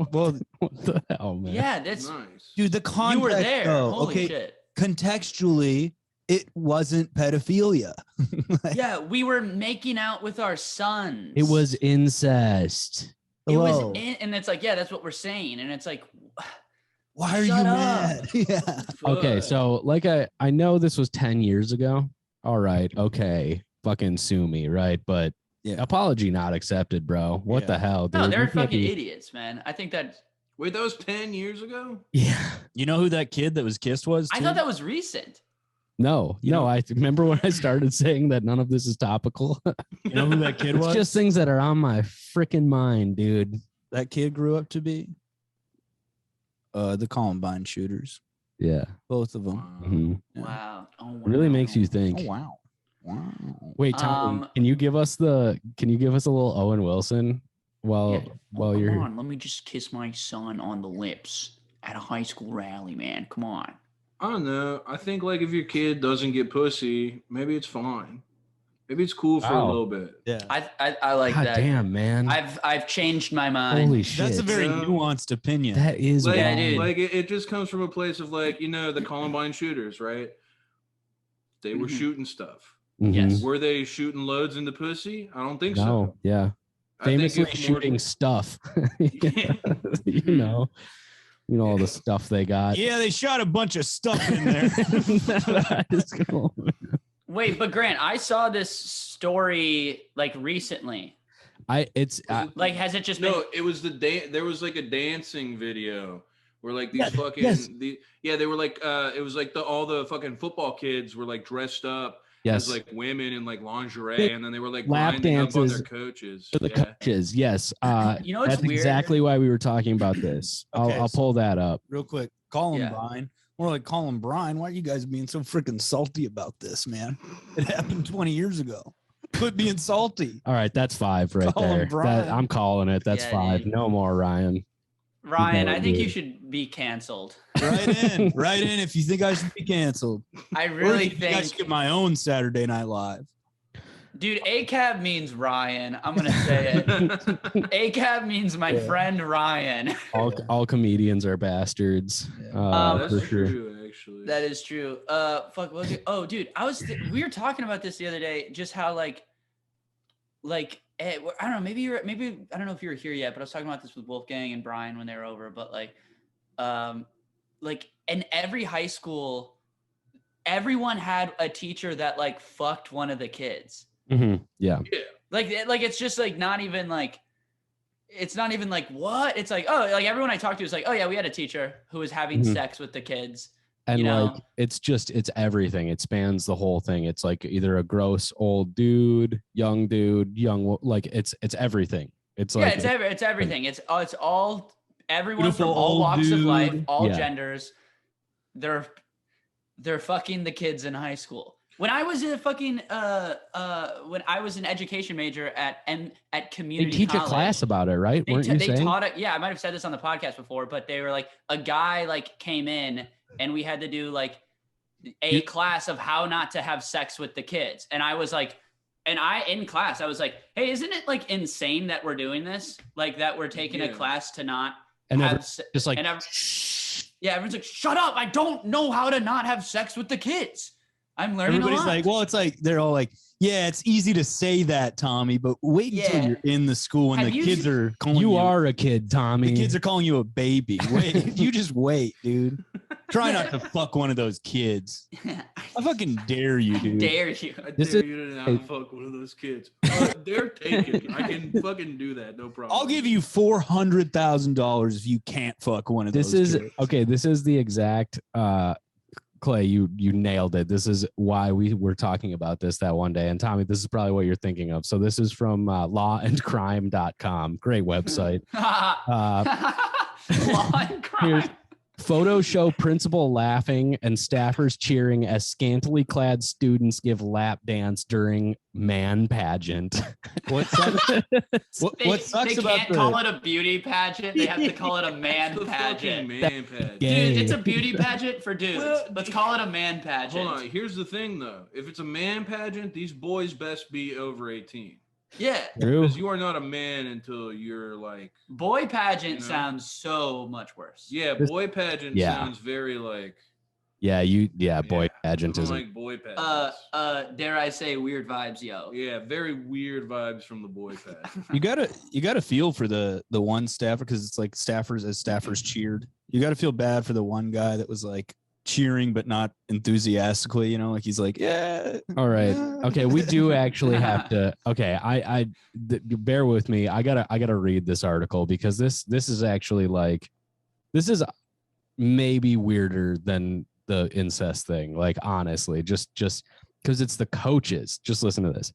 What the hell, man? Yeah, that's Nice. Dude, the context. you were there. Though, Holy okay, shit. contextually, it wasn't pedophilia. Yeah, we were making out with our sons. It was incest. It was Hello. and it's like, yeah, that's what we're saying. And it's like, Why are you Shut up. mad? Yeah. Okay, fuck. so like I know this was 10 years ago. All right, okay. Fucking sue me, right? But Yeah. apology not accepted, bro. What Yeah. the hell, dude? No, they're You can't fucking be- idiots, man. I think that Wait, that was 10 years ago? Yeah. You know who that kid that was kissed was? I too? thought that was recent. No, You no. know- I remember when I started saying that none of this is topical. You know who that kid It's was? just things that are on my freaking mind, dude. That kid grew up to be the Columbine shooters. Yeah. Both of them. Wow. Mhm. Yeah. Wow. Oh, wow. Really makes you think. Oh wow. Wow. Wait, Tom, Um, can you give us a little Owen Wilson while Yeah. while Come you're on, let me just kiss my son on the lips at a high school rally, man. Come on. I don't know. I think like if your kid doesn't get pussy, maybe it's fine. Maybe it's cool for a Wow. little bit. Yeah. I like God that. damn, man. I've changed my mind. Holy shit. That's a very Yeah. nuanced opinion. That is Like, Yeah, wild. dude. like it just comes from a place of like, the Columbine shooters, right? They were Mhm. shooting stuff. Mhm. Yes. Were they shooting loads into pussy? I don't think No, so. yeah. I think Famously it's more- shooting stuff. you know all the stuff they got. Yeah, they shot a bunch of stuff in there. It's cool. Wait, but Grant, I saw this story like recently. Like, has it just been? No, it was there was like a dancing video where like these fucking yes. they were like it was like all the fucking football kids were like dressed up Yes. as like women in like lingerie, Big and then they were like lap grinding up on dances their coaches. For the Yeah. coaches, yes. You know what's That's weird? exactly why we were talking about this. Okay, I'll pull that up. Real quick, Columbine. More like Columbine. Why are you guys being so freaking salty about this, man? It happened 20 years ago. Quit being salty. All right, that's 5 right Call him there. Brian. I'm calling it. That's Yeah, 5. dude. No more, Ryan. Ryan, I think you dude. should be canceled. Right in if you think I should be canceled. I Or really if you think I should think, get my own Saturday Night Live. dude, ACAB means Ryan. I'm gonna say it. ACAB means my friend Ryan. All comedians are bastards. That's for sure. true, actually. That is true. Fuck. What was it? Oh, dude, we were talking about this the other day. Just how like, I don't know. Maybe I don't know if you were here yet, but I was talking about this with Wolfgang and Brian when they were over. But like in every high school, everyone had a teacher that like fucked one of the kids. Mhm. Yeah. Like it's just like not even like. It's not even like what? It's like, oh, like everyone I talked to is like, oh yeah, we had a teacher who was having Mhm. sex with the kids. And You know? like it's everything. It spans the whole thing. It's like either a gross old dude, young, like it's everything. It's Yeah, like it's everything. It's all everyone Beautiful from all old walks of life, dude. all Yeah. genders. They're fucking the kids in high school. When I was a fucking when I was an education major at they community teach college, a class about it, right? Weren't you they saying? taught it. Yeah, I might have said this on the podcast before, but they were like a guy like came in and we had to do like a class of how not to have sex with the kids. And I was like, in class, I was like, hey, isn't it like insane that we're doing this? Like that we're taking a Yeah. class to not And have just like yeah, everyone's like, shut up. I don't know how to not have sex with the kids. I'm learning Everybody's a lot. like, well, it's like they're all like, yeah, it's easy to say that, Tommy, but wait until Yeah. you're in the school and Have the you kids se- are calling you are a kid, Tommy. the kids are calling you a baby. Wait, you just wait, dude. Try not to fuck one of those kids. I fucking dare you, dude. dare you. I This dare is- you to not fuck one of those kids. They're taken. I can fucking do that. No problem. I'll give you $400,000 if you can't fuck one of This those is kids. okay. This is the exact Clay. You nailed it. This is why we were talking about this that one day. And Tommy, this is probably what you're thinking of. So this is from lawandcrime.com. Great website. Law and crime. Photos show principal laughing and staffers cheering as scantily clad students give lap dance during man pageant. What sucks They about can't call it a beauty pageant. They have to call it a man The pageant. fucking man pageant. Dude, it's a beauty pageant for dudes. Well, Let's call it a man pageant. Hold on. Here's the thing, though. If it's a man pageant, these boys best be over 18. Yeah. True. Because you are not a man until you're like. Boy pageant You know? sounds so much worse. Yeah, boy pageant Yeah. sounds very like. Boy pageant I is don't like boy pageants. Dare I say weird vibes, yo. Yeah, very weird vibes from the boy pageant. You gotta feel for the one staffer because it's like staffers cheered. You gotta feel bad for the one guy that was like cheering but not enthusiastically, you know, like he's like, yeah. All right. Okay, we do actually have to. Okay, bear with me. I gotta read this article because this is actually like, this is maybe weirder than the incest thing. Like honestly, just because it's the coaches. Just listen to this.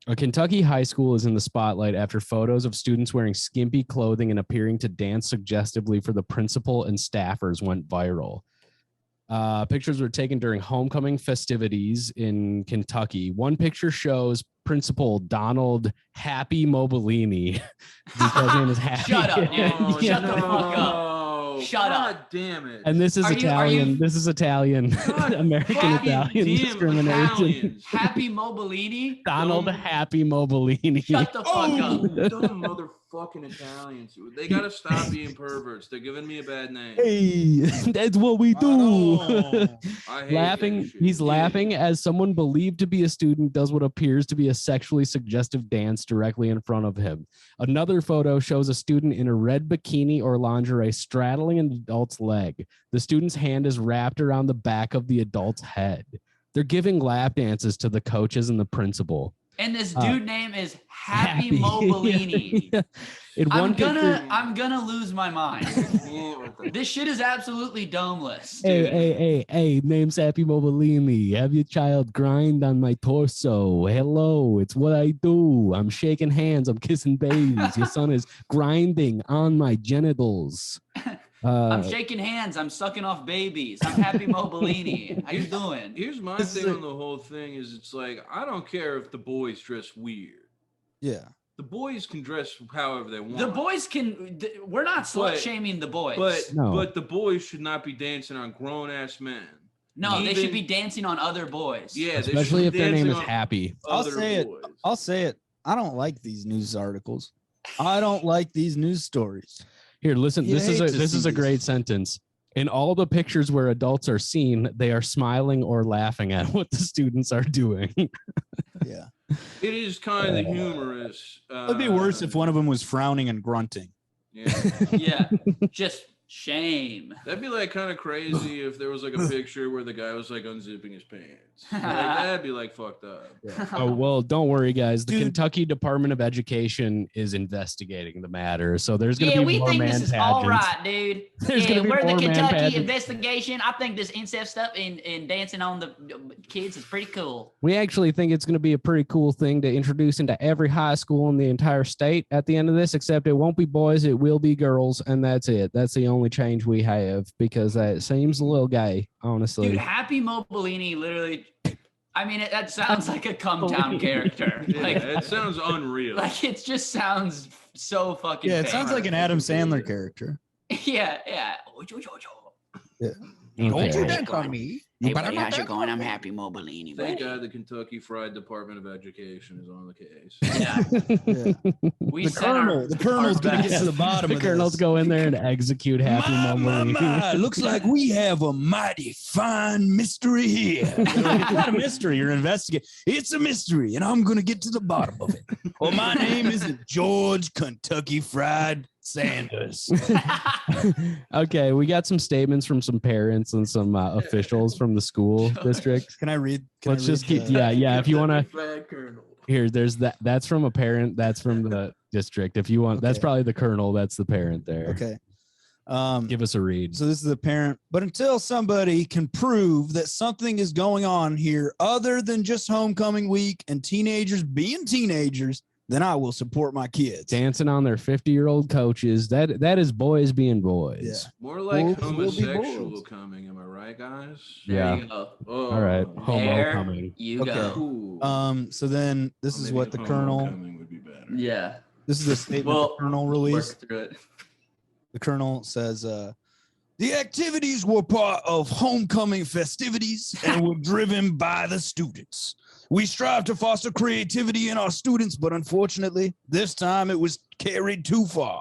A Kentucky high school is in the spotlight after photos of students wearing skimpy clothing and appearing to dance suggestively for the principal and staffers went viral. Pictures were taken during homecoming festivities in Kentucky. One picture shows Principal Donald Happy Mobilini. His name is Happy. Shut up, dude. Oh, Shut the fuck up. no. Shut God up. damn it. And this is Are you- Italian. This is Italian. God American Happy Italian damn discrimination. Italians. Happy Mobilini? Donald Dumb. Happy Mobilini. Shut the fuck up. Dumb motherfucking Italians. They gotta stop being perverts. They're giving me a bad name. Hey, that's what we do. I hate Laughing, that shit. he's laughing as someone believed to be a student does what appears to be a sexually suggestive dance directly in front of him. Another photo shows a student in a red bikini or lingerie straddling an adult's leg. The student's hand is wrapped around the back of the adult's head. They're giving lap dances to the coaches and the principal. And this dude name is Happy Mobilini. In one picture, I'm gonna lose my mind. This shit is absolutely domeless. Hey, name's Happy Mobilini. Have your child grind on my torso. Hello, it's what I do. I'm shaking hands. I'm kissing babies. Your son is grinding on my genitals. I'm shaking hands. I'm sucking off babies. I'm Happy Mobilini. How you doing? Here's my thing on the whole thing is it's like, I don't care if the boys dress weird. Yeah. The boys can dress however they want. The boys can. We're not slut shaming the boys. But the boys should not be dancing on grown ass men. no, they should be dancing on other boys. Yeah, they should Especially be if their name dancing is on Happy. other boys. I'll say it. I don't like these news articles. I don't like these news stories. Here, listen. You This hate to is see a great this. sentence. In all the pictures where adults are seen, they are smiling or laughing at what the students are doing. Yeah. It is kind of humorous. It'd be worse if one of them was frowning and grunting. Yeah. Yeah. Just shame. That'd be like kind of crazy if there was like a picture where the guy was like unzipping his pants. Like, that'd be like fucked up. Oh, well, don't worry, guys. The Dude. Kentucky Department of Education is investigating the matter. So there's going to Yeah, be we more think man this is pageants. all right, dude. There's Yeah, gonna be we're the more man Kentucky pageants. investigation. I think this incest stuff and dancing on the kids is pretty cool. We actually think it's going to be a pretty cool thing to introduce into every high school in the entire state at the end of this, except it won't be boys, it will be girls, and that's it. That's the only change we have because it seems a little gay, honestly. Dude, Happy Mobilini literally. I mean, that sounds like a come town character. Yeah, Like, it sounds unreal. like it just sounds so fucking. Yeah, it fake. sounds like an Adam Sandler character. Yeah, yeah. Okay. on me. Hey, buddy, how's it going? I'm Happy Mobilini, Thank buddy. God the Kentucky Fried Department of Education is on the case. Yeah, Yeah. we The sent our- colonel's our gonna get best. to the bottom The of colonels this. go in there and execute Happy Mobilini. Looks like we have a mighty fine mystery here. It's not a mystery. You're investigating. It's a mystery, and I'm going to get to the bottom of it. Well, my name isn't George Kentucky Fried Sanders. Okay, we got some statements from some parents and some officials from the school district. Can I read? Let's just keep, yeah. If you want to, Flag Colonel. here, there's that. That's from a parent. That's from the district. If you want, that's Okay. probably the colonel. That's the parent there. Okay. Give us a read. So this is the parent. But until somebody can prove that something is going on here other than just homecoming week and teenagers being teenagers, then I will support my kids. Dancing on their 50-year-old coaches. That is boys being boys. Yeah. More like Wolves will be homosexual wolves. coming, am I right, guys? Yeah. There you go. Oh. All right. Homo There coming. you Okay. go. Ooh. So then this Or is maybe what the homo colonel. coming would be better. Yeah. This is the statement Well, the colonel work released. through it. The colonel says, the activities were part of homecoming festivities and were driven by the students. We strive to foster creativity in our students, but unfortunately, this time it was carried too far.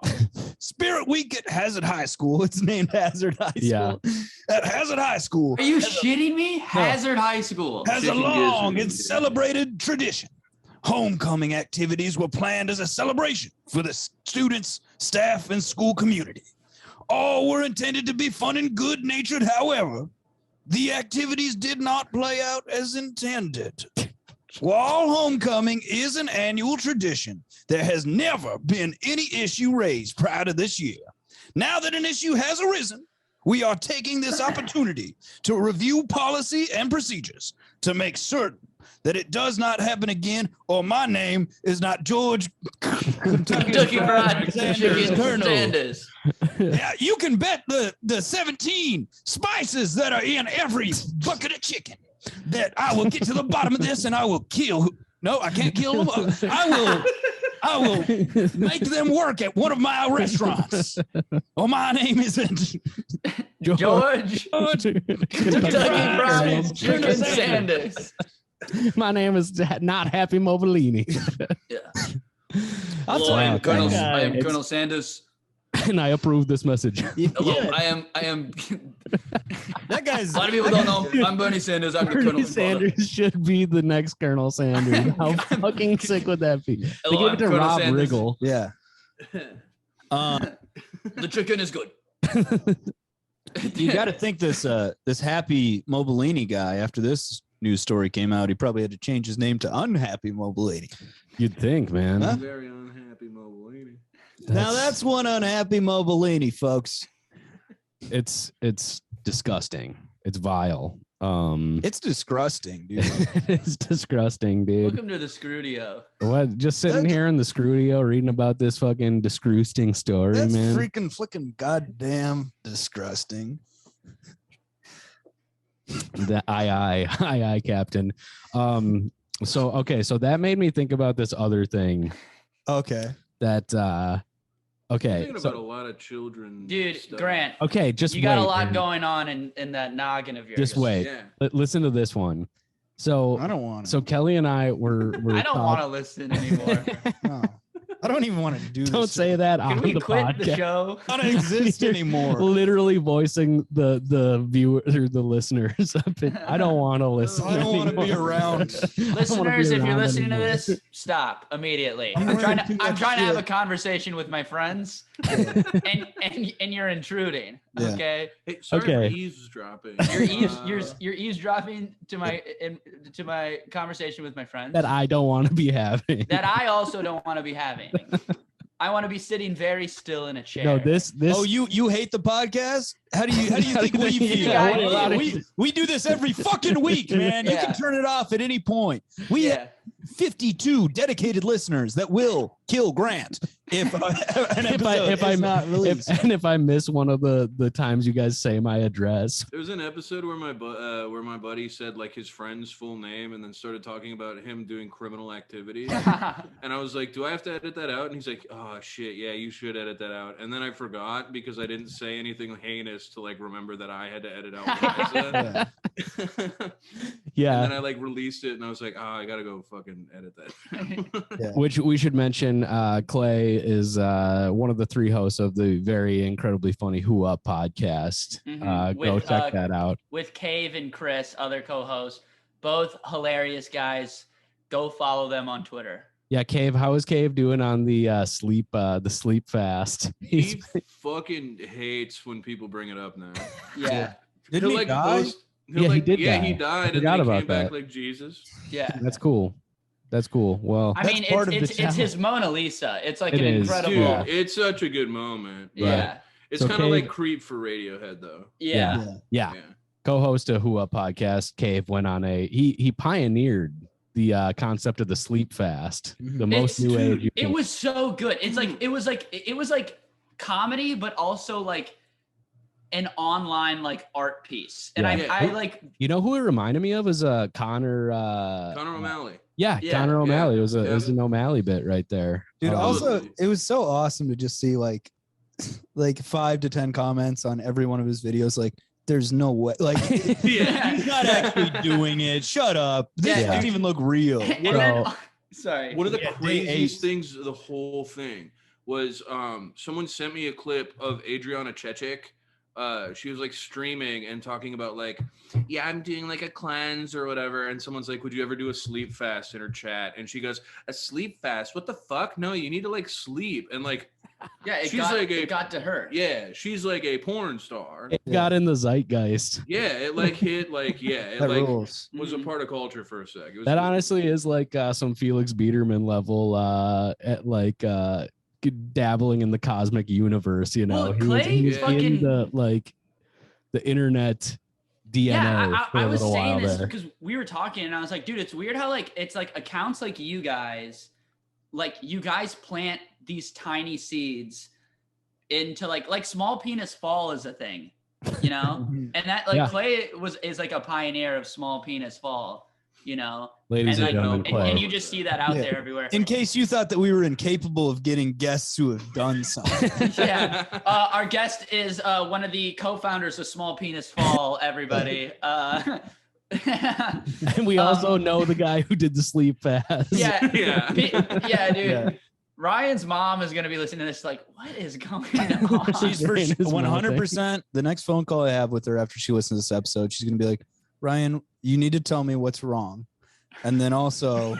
Spirit Week at Hazard High School. It's named Hazard High School. Yeah. At Hazard High School. Are you shitting me? Hazard High School. Has a Chicken long gizzard. and celebrated tradition. Homecoming activities were planned as a celebration for the students, staff, and school community. All were intended to be fun and good-natured. However, the activities did not play out as intended. While homecoming is an annual tradition, there has never been any issue raised prior to this year. Now that an issue has arisen, we are taking this opportunity to review policy and procedures to make certain that it does not happen again, or my name is not George Kentucky Fried Chicken Colonel. Sanders. Yeah, you can bet the 17 spices that are in every bucket of chicken that I will get to the bottom of this and I will kill. No, I can't kill them. I will make them work at one of my restaurants. Oh, my name isn't George Kentucky Fried Chicken Sanders. My name is not Happy Mobilini. Yeah. I'll Hello, I am tell you, Colonel Sanders. and I approve this message. Hello, Yeah. I am. that guy's. A lot of people don't know. I'm Bernie Sanders. I'm the Bernie Colonel Sanders should be the next Colonel Sanders. How fucking sick would that be? They Hello, gave it I'm to Colonel Rob Sanders. Riggle. Yeah. The chicken is good. You got to think this Happy Mobilini guy, after this news story came out, he probably had to change his name to Unhappy Mobilini. You'd think, man. Huh? Very unhappy Mobilini. Now that's one unhappy Mobilini, folks. It's disgusting. It's vile. It's disgusting, dude. It's disgusting, dude. Welcome to the Screwdio. What? Just sitting That's- here in the Screwdio reading about this fucking disgusting story, That's man. freaking flicking goddamn disgusting. The aye, Captain. So that made me think about this other thing Okay. that I'm okay. thinking So about a lot of children. Dude, stuff. Grant, okay, just you got a wait, lot man. going on in that noggin of yours. Just wait. Yeah. Listen to this one. So I don't want to. so Kelly and I were I don't want to listen anymore. No. I don't even want to do this. Don't say that Can on we the quit podcast. the show? I don't exist anymore. Literally voicing the viewers or the listeners. I don't want to listen. I don't want to be anymore. around. I don't wanna be Listeners, if you're around listening anymore. to this, stop immediately. I'm I'm trying wearing too to I'm much trying to have a shit. conversation with my friends, and you're intruding. Yeah. Okay, Hey, sorry Okay. for eavesdropping. you're eavesdropping to my conversation with my friends that I don't want to be having. that I also don't want to be having. I want to be sitting very still in a chair. No, this Oh, you hate the podcast? How do you think we you feel? guys- We do this every fucking week, man. You Yeah. can turn it off at any point. We yeah. have 52 dedicated listeners that will kill Grant if an episode is not released. if I miss one of the times you guys say my address. There was an episode where my buddy said like his friend's full name and then started talking about him doing criminal activity. And I was like, do I have to edit that out? And he's like, oh shit, yeah, you should edit that out. And then I forgot because I didn't say anything heinous to like remember that I had to edit out what I said. Yeah. And then I like released it and I was like, oh, I gotta go fucking edit that. Which we should mention, Clay is one of the three hosts of the very incredibly funny Who Up podcast. Mhm. Go With, check that out. With Cave and Chris, other co-hosts, both hilarious guys. Go follow them on Twitter. Yeah, Cave. How is Cave doing on the sleep fast? He fucking hates when people bring it up now. Yeah. Didn't he die? Yeah, he did Yeah, die. he I died and forgot then he about came back that. like Jesus. Yeah. That's cool. That's cool. Well, I That's mean, part of the it's his Mona Lisa. It's like It an is. incredible. Dude, Yeah. it's such a good moment. Yeah. It's So kind of Cave- like Creep for Radiohead, though. Yeah. yeah. Yeah. Co-host of Who Up podcast, Cave went on he pioneered the concept of the sleep fast, the most new Dude, age. it was so good. It's like it was like comedy, but also like an online like art piece. And I like, you know who it reminded me of is Connor O'Malley. Yeah, Yeah. Connor O'Malley. Yeah. It was an O'Malley bit right there. Dude, also Absolutely. it was so awesome to just see like 5 to 10 comments on every one of his videos. Like, there's no way. Like, Yeah. he's not actually doing it. Shut up. This Yeah. doesn't even look real. and Bro. then, sorry. One of the Yeah, craziest things of the whole thing was someone sent me a clip of Adriana Chechik. She was like streaming and talking about like, yeah, I'm doing like a cleanse or whatever. And someone's like, would you ever do a sleep fast in her chat? And she goes, a sleep fast? What the fuck? No, you need to like sleep. And like, Yeah, she's like it got to her. yeah, she's like a porn star. It got in the zeitgeist. Yeah, it like hit like, yeah, it That like rules. was a part of culture for a sec. It was That cool. honestly is like some Felix Biederman level at like dabbling in the cosmic universe, you know. Well, He was Clay fucking- in the internet DNA Yeah, for I a was little saying while this there. because we were talking and I was like, dude, it's weird how like it's like accounts like you guys plant these tiny seeds into like small penis fall is a thing, you know? And that like Yeah. Clay is like a pioneer of small penis fall, you know? Ladies and like, gentlemen, Clay. and you just see that out Yeah. there everywhere. In case you thought that we were incapable of getting guests who have done something. Yeah. Our guest is one of the co-founders of Small Penis Fall, everybody. And we also know the guy who did the sleep fast. Yeah. Yeah. Yeah, dude. Yeah. Ryan's mom is going to be listening to this like, what is going on? She's for Brain is 100%. The next phone call I have with her after she listens to this episode, she's going to be like, Ryan, you need to tell me what's wrong. And then also,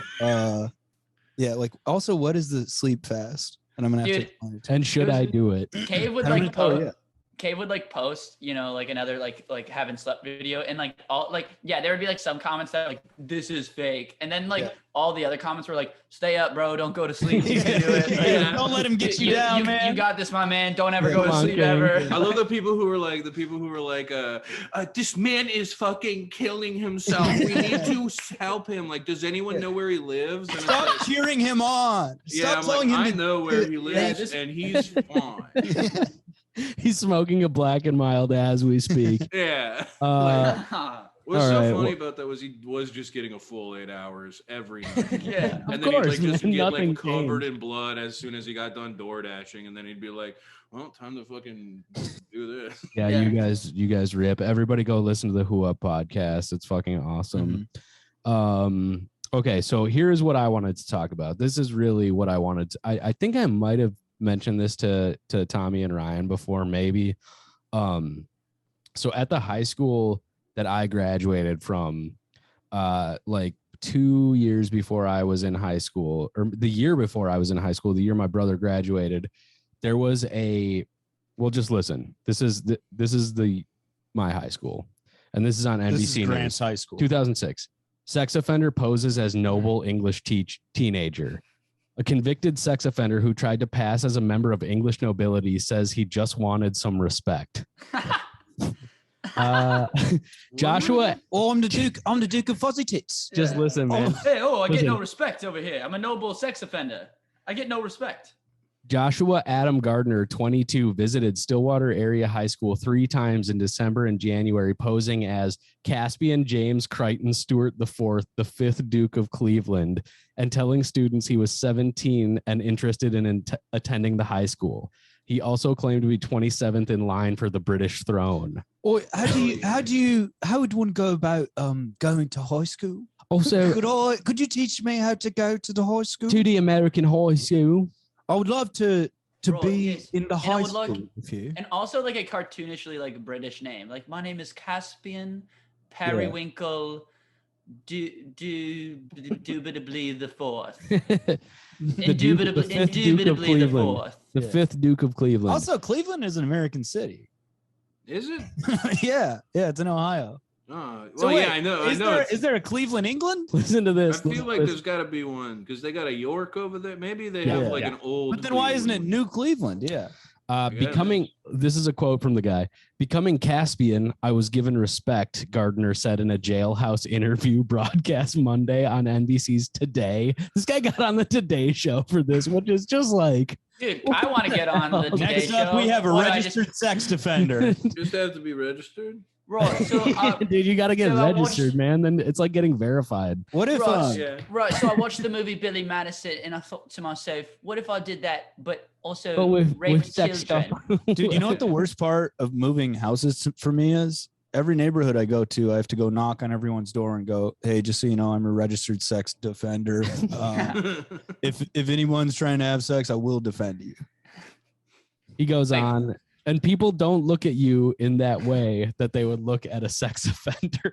like also, what is the sleep fast? And I'm going to have to explain it to And should I do it? Cave would I'm like gonna tell post. you. Cave would like post, you know, like another like haven't slept video, and like all like there would be like some comments that like this is fake, and then like Yeah. all the other comments were like, stay up, bro, don't go to sleep, you can do it. Like, Yeah, don't let him get you down, man. You got this, my man. Don't ever Yeah, go to come on, sleep Cave. ever. I love the people who were like, this man is fucking killing himself. We need to help him. Like, does anyone know where he lives? And it's Stop like, cheering him on. yeah, Stop I'm telling like, I him to know where he lives, this- and he's fine. He's smoking a black and mild as we speak. Yeah. What's All so right, funny about that was he was just getting a full 8 hours every night. Yeah. And Of then course, he'd like just man, get nothing like covered changed. in blood as soon as he got done door dashing, and then he'd be like, well, time to fucking do this. Yeah, Yeah. you guys rip. Everybody go listen to the Who Up podcast. It's fucking awesome. Okay, so here's what I wanted to talk about. This is really what I wanted to, I think I might have mentioned this to Tommy and Ryan before, maybe. So at the high school that I graduated from, like 2 years before I was in high school, or the year before I was in high school, the year my brother graduated, there was just listen. This is my high school, and this is on NBC This is Grant's News. high school. 2006. Sex offender poses as noble English teenager. A convicted sex offender who tried to pass as a member of English nobility says he just wanted some respect. Joshua, Oh, I'm the Duke of Fuzzy Tits. just listen, man. Hey, I get Listen. no respect over here. I'm a noble sex offender. I get no respect. Joshua Adam Gardner, 22, visited Stillwater Area High School 3 times in December and January, posing as Caspian James Crichton Stewart IV, the 5th Duke of Cleveland, and telling students he was 17 and interested in attending the high school. He also claimed to be 27th in line for the British throne. Or how would one go about going to high school? Also, Could you teach me how to go to the high school? to the American high school. I would love to Bro, be yes. in the I high would school like- with you. And also like a cartoonishly like British name. Like my name is Caspian Periwinkle Indubitably the fourth. Indubitably the fourth. The 5th Duke of Cleveland. Also, Cleveland is an American city. Is it? yeah, it's in Ohio. Well, So wait, yeah, I know. Is there a Cleveland, England? Listen to I this. feel like Listen. there's got to be one because they got a York over there. Maybe they Yeah. have like an old. But then why isn't it Cleveland. New Cleveland? Yeah. This is a quote from the guy. Becoming Caspian, I was given respect, Gardner said in a jailhouse interview broadcast Monday on NBC's Today. This guy got on the Today Show for this, which is just like, Dude, I want to get on the Today Next Show. up, we have a What, registered sex offender. Just have to be registered. Right, so dude, you got to get so I registered, watched- man. Then it's like getting verified. What if right, so I watched the movie Billy Madison, and I thought to myself, what if I did that, but also But with raped sex children? stuff. dude, you know what the worst part of moving houses for me is? Every neighborhood I go to, I have to go knock on everyone's door and go, hey, just so you know, I'm a registered sex defender. If anyone's trying to have sex, I will defend you. He goes on, and people don't look at you in that way that they would look at a sex offender.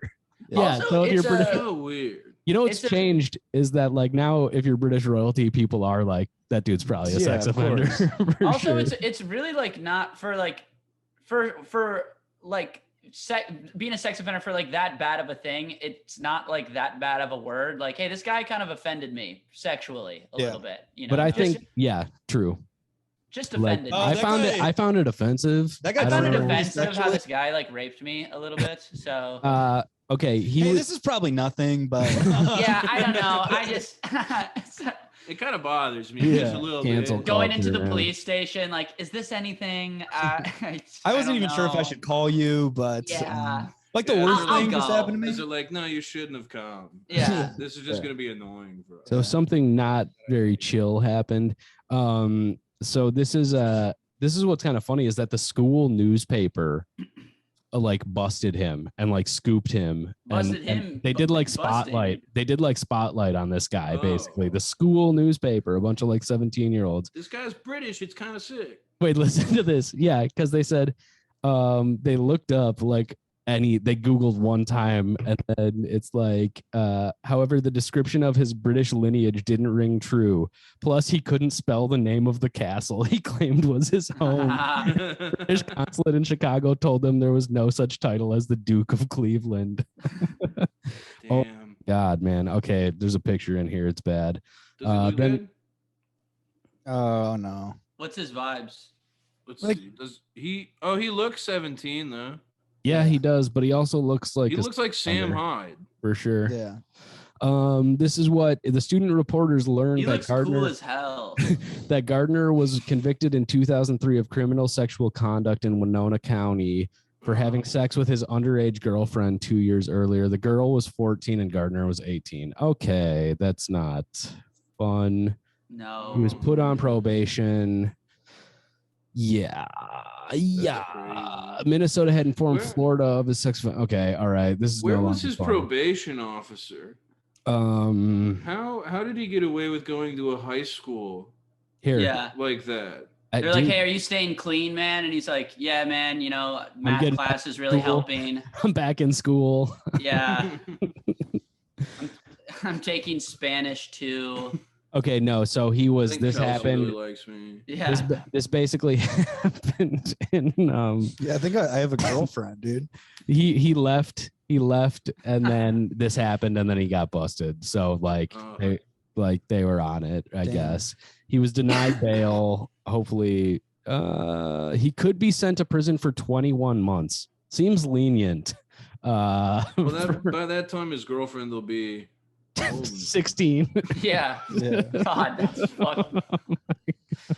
Yeah, Also, so if you're it's British, So weird. you know what's it's a- changed is that like now if you're British royalty, people are like, that dude's probably a Yeah, sex of offender. for Also, sure. it's really like not for like being a sex offender for like that bad of a thing. It's not like that bad of a word. Like, hey, this guy kind of offended me sexually a little bit. You know, But I just, think, yeah, true. just Like, offended. Oh, me. that I found it offensive. That guy I I found don't it know. offensive how Sexually? this guy like raped me a little bit. So Okay, he Hey, was, this is probably nothing, but yeah, I don't know. I just It kind of bothers me Yeah, just a little cancel bit. going into the man. police station, like, is this anything? I I wasn't don't even sure if I know. should call you, but Yeah. like the Yeah, worst I'll thing just go. happened to Is me. it like, no, you shouldn't have come? Yeah. This is just Yeah. gonna be annoying for us. So something not very chill happened. So this is what's kind of funny is that the school newspaper like busted him and like scooped him. Busted and him, they did like busting. spotlight. They did like spotlight on this guy, Oh. basically. The school newspaper, a bunch of like 17-year-olds. This guy's British. It's kind of sick. Wait, listen to this. Yeah, because they said they looked up like they Googled one time and then it's like however the description of his British lineage didn't ring true. Plus he couldn't spell the name of the castle he claimed was his home. British consulate in Chicago told them there was no such title as the Duke of Cleveland. Oh. Damn. God, man. Okay, there's a picture in here. It's bad. Does he look then- good? Oh no. What's his vibes? Let's like- see. Does he? Oh, he looks 17 though. Yeah, he does, but he also looks like He a looks like Sam offender. Hyde. for sure. Yeah. This is what the student reporters learned He that looks Gardner cool as hell. that Gardner was convicted in 2003 of criminal sexual conduct in Winona County for having sex with his underage girlfriend 2 years earlier. The girl was 14 and Gardner was 18. Okay, that's not fun. No. He was put on probation. Yeah. Yeah. crazy. Minnesota had informed Where- Florida of his sex. Okay. All right. This is Where no was longer his fun. probation officer? How did he get away with going to a high school Here. Yeah. like that? They're like, hey, are you staying clean, man? And he's like, yeah, man, you know, math getting class is really school. helping. I'm back in school. Yeah. I'm taking Spanish too. Okay, no. So he I was. think This Chelsea happened. Really likes me. Yeah. This basically happened in. Yeah, I think I have a girlfriend, dude. He left. He left, and then this happened, and then he got busted. So like Oh. they were on it. I Damn. guess he was denied bail. Hopefully, he could be sent to prison for 21 months. Seems lenient. Well, by that time, his girlfriend will be old. 16. Yeah. Yeah. God, that's fucking.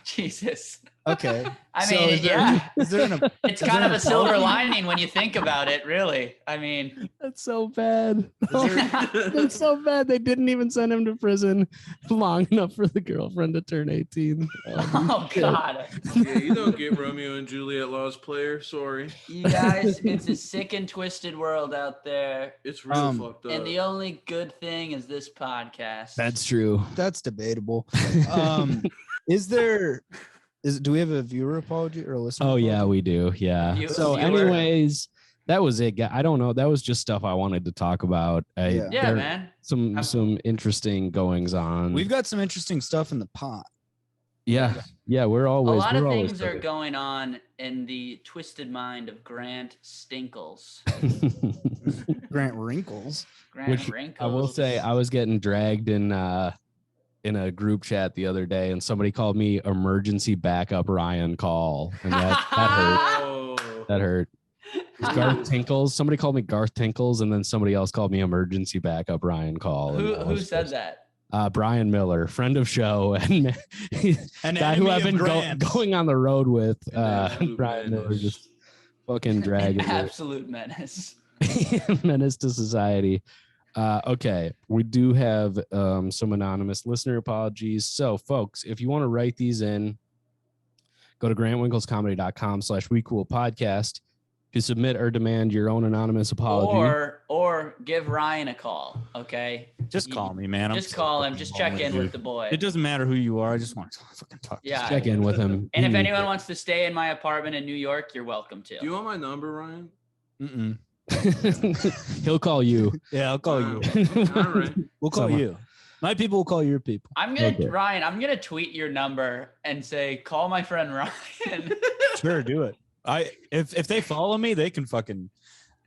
Jesus. Okay. I So mean, is there- yeah. Is there an It's kind of a silver lining when you think about it, really. I mean, That's so bad. there- That's so bad. They didn't even send him to prison long enough for the girlfriend to turn 18. oh God. Yeah, you don't get Romeo and Juliet Lost Player. Sorry, You guys, it's a sick and twisted world out there. it's real fucked up. And the only good thing is this podcast. That's true. That's debatable. Do we have a viewer apology or a listener? Oh yeah, apology? we do. Yeah. Viewer- So, viewer. anyways, that was it. I don't know. That was just stuff I wanted to talk about. Yeah. yeah, there- man. Some interesting goings on. We've got some interesting stuff in the pot. yeah. We're A always. lot of we're always things are ready. going on in the twisted mind of Grant Stinkles. Grant Wrinkles. Grant Which Wrinkles. I will say, I was getting dragged in in a group chat the other day, and somebody called me emergency backup Ryan call, and that hurt. Oh. That hurt. It's Garth Tinkles. Somebody called me Garth Tinkles, and then somebody else called me emergency backup Ryan call. Who said that? Brian Miller, friend of show, and guy who I've been going on the road with. Brian Miller, just fucking dragging. Absolute menace. Menace to society. Okay, we do have some anonymous listener apologies. So, folks, if you want to write these in, go to grantwinklescomedy.com/wecoolpodcast to submit or demand your own anonymous apology. Or give Ryan a call, okay? Just call me, man. Just call him. Just check in with the boy. It doesn't matter who you are. I just want to fucking talk. Yeah. Just check in with him. And if anyone wants to stay in my apartment in New York, you're welcome to. Do you want my number, Ryan? Mm-mm. He'll call you. Yeah, I'll call you. All right. We'll call you. My people will call your people. Ryan, I'm gonna tweet your number and say, call my friend Ryan. Sure, do it. If they follow me, they can fucking.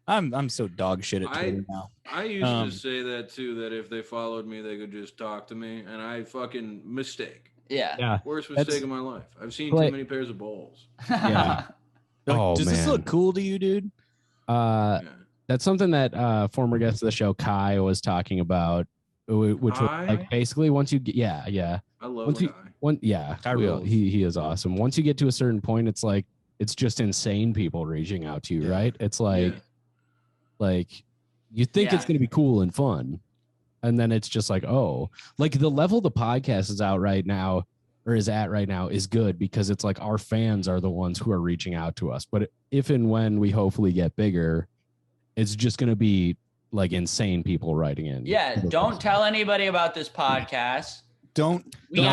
I'm so dog shit at Twitter now. I used to say that too. That if they followed me, they could just talk to me, and I fucking mistake. Yeah. Worst mistake of my life. I've seen too many pairs of balls. Yeah. Does this look cool to you, dude? That's something that former guest of the show Kai was talking about, which was like basically once you get I love he is awesome. Once you get to a certain point, it's like it's just insane people reaching out to you, right? It's like you think it's gonna be cool and fun, and then it's just like, oh, like the level the podcast is at right now is good because it's like our fans are the ones who are reaching out to us. But if and when we hopefully get bigger, it's just going to be like insane people writing in. Yeah. Don't tell anybody about this podcast. We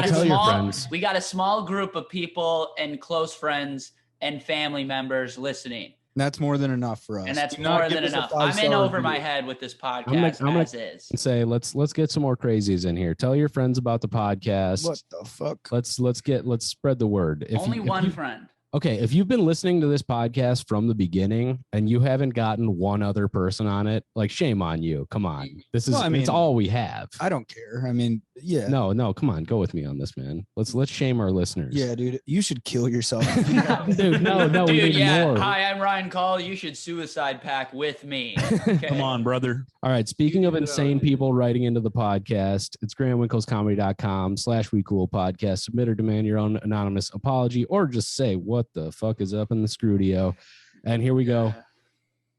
got a small group of people and close friends and family members listening. That's more than enough for us. And that's more than enough. I'm in over my head with this podcast as is. Say, let's get some more crazies in here. Tell your friends about the podcast. What the fuck? Let's spread the word. Only one friend. Okay, if you've been listening to this podcast from the beginning and you haven't gotten one other person on it, like shame on you. Come on. It's all we have. I don't care. I mean, yeah. No, come on. Go with me on this, man. Let's shame our listeners. Yeah, dude. You should kill yourself. Dude, no. Dude, yeah. More. Hi, I'm Ryan Call. You should suicide pact with me. Okay. Come on, brother. All right. Speaking of insane people writing into the podcast, it's grantwinklescomedy.com/wecoolpodcast. Submit or demand your own anonymous apology, or just say, what the fuck is up in the Screwdio? And here we go.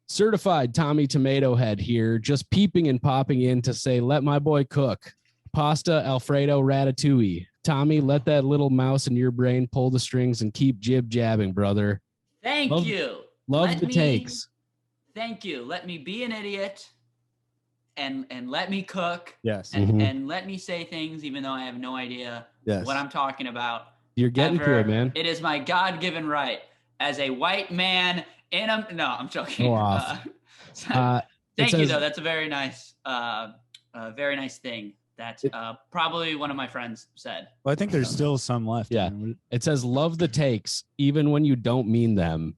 Certified Tommy Tomato Head here, just peeping and popping in to say, let my boy cook. Pasta, Alfredo, ratatouille. Tommy, let that little mouse in your brain pull the strings and keep jib-jabbing, brother. Thank you. Love the takes. Thank you. Let me be an idiot and let me cook. Yes. And let me say things even though I have no idea what I'm talking about. You're getting to it, man. It is my God-given right as a white man in a... No, I'm joking. Thank you, though. That's a very nice thing that probably one of my friends said. Well, I think there's still some left. Yeah. It says, love the takes, even when you don't mean them.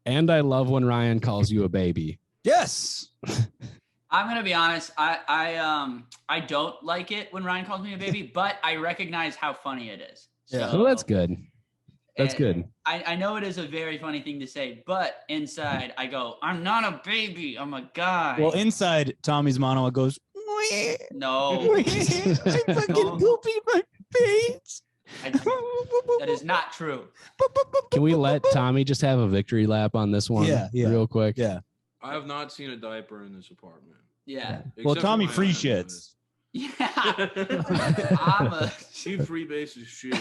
And I love when Ryan calls you a baby. Yes. I'm going to be honest. I don't like it when Ryan calls me a baby, but I recognize how funny it is. Yeah. So, that's good. That's good. I know it is a very funny thing to say, but inside I go, I'm not a baby. I'm a guy. Well, inside Tommy's monologue goes, no. I fucking poopy my pants. That is not true. Can we let Tommy just have a victory lap on this one real quick? Yeah. I have not seen a diaper in this apartment. Yeah. Well, Tommy free shits. Yeah. She free bases shit.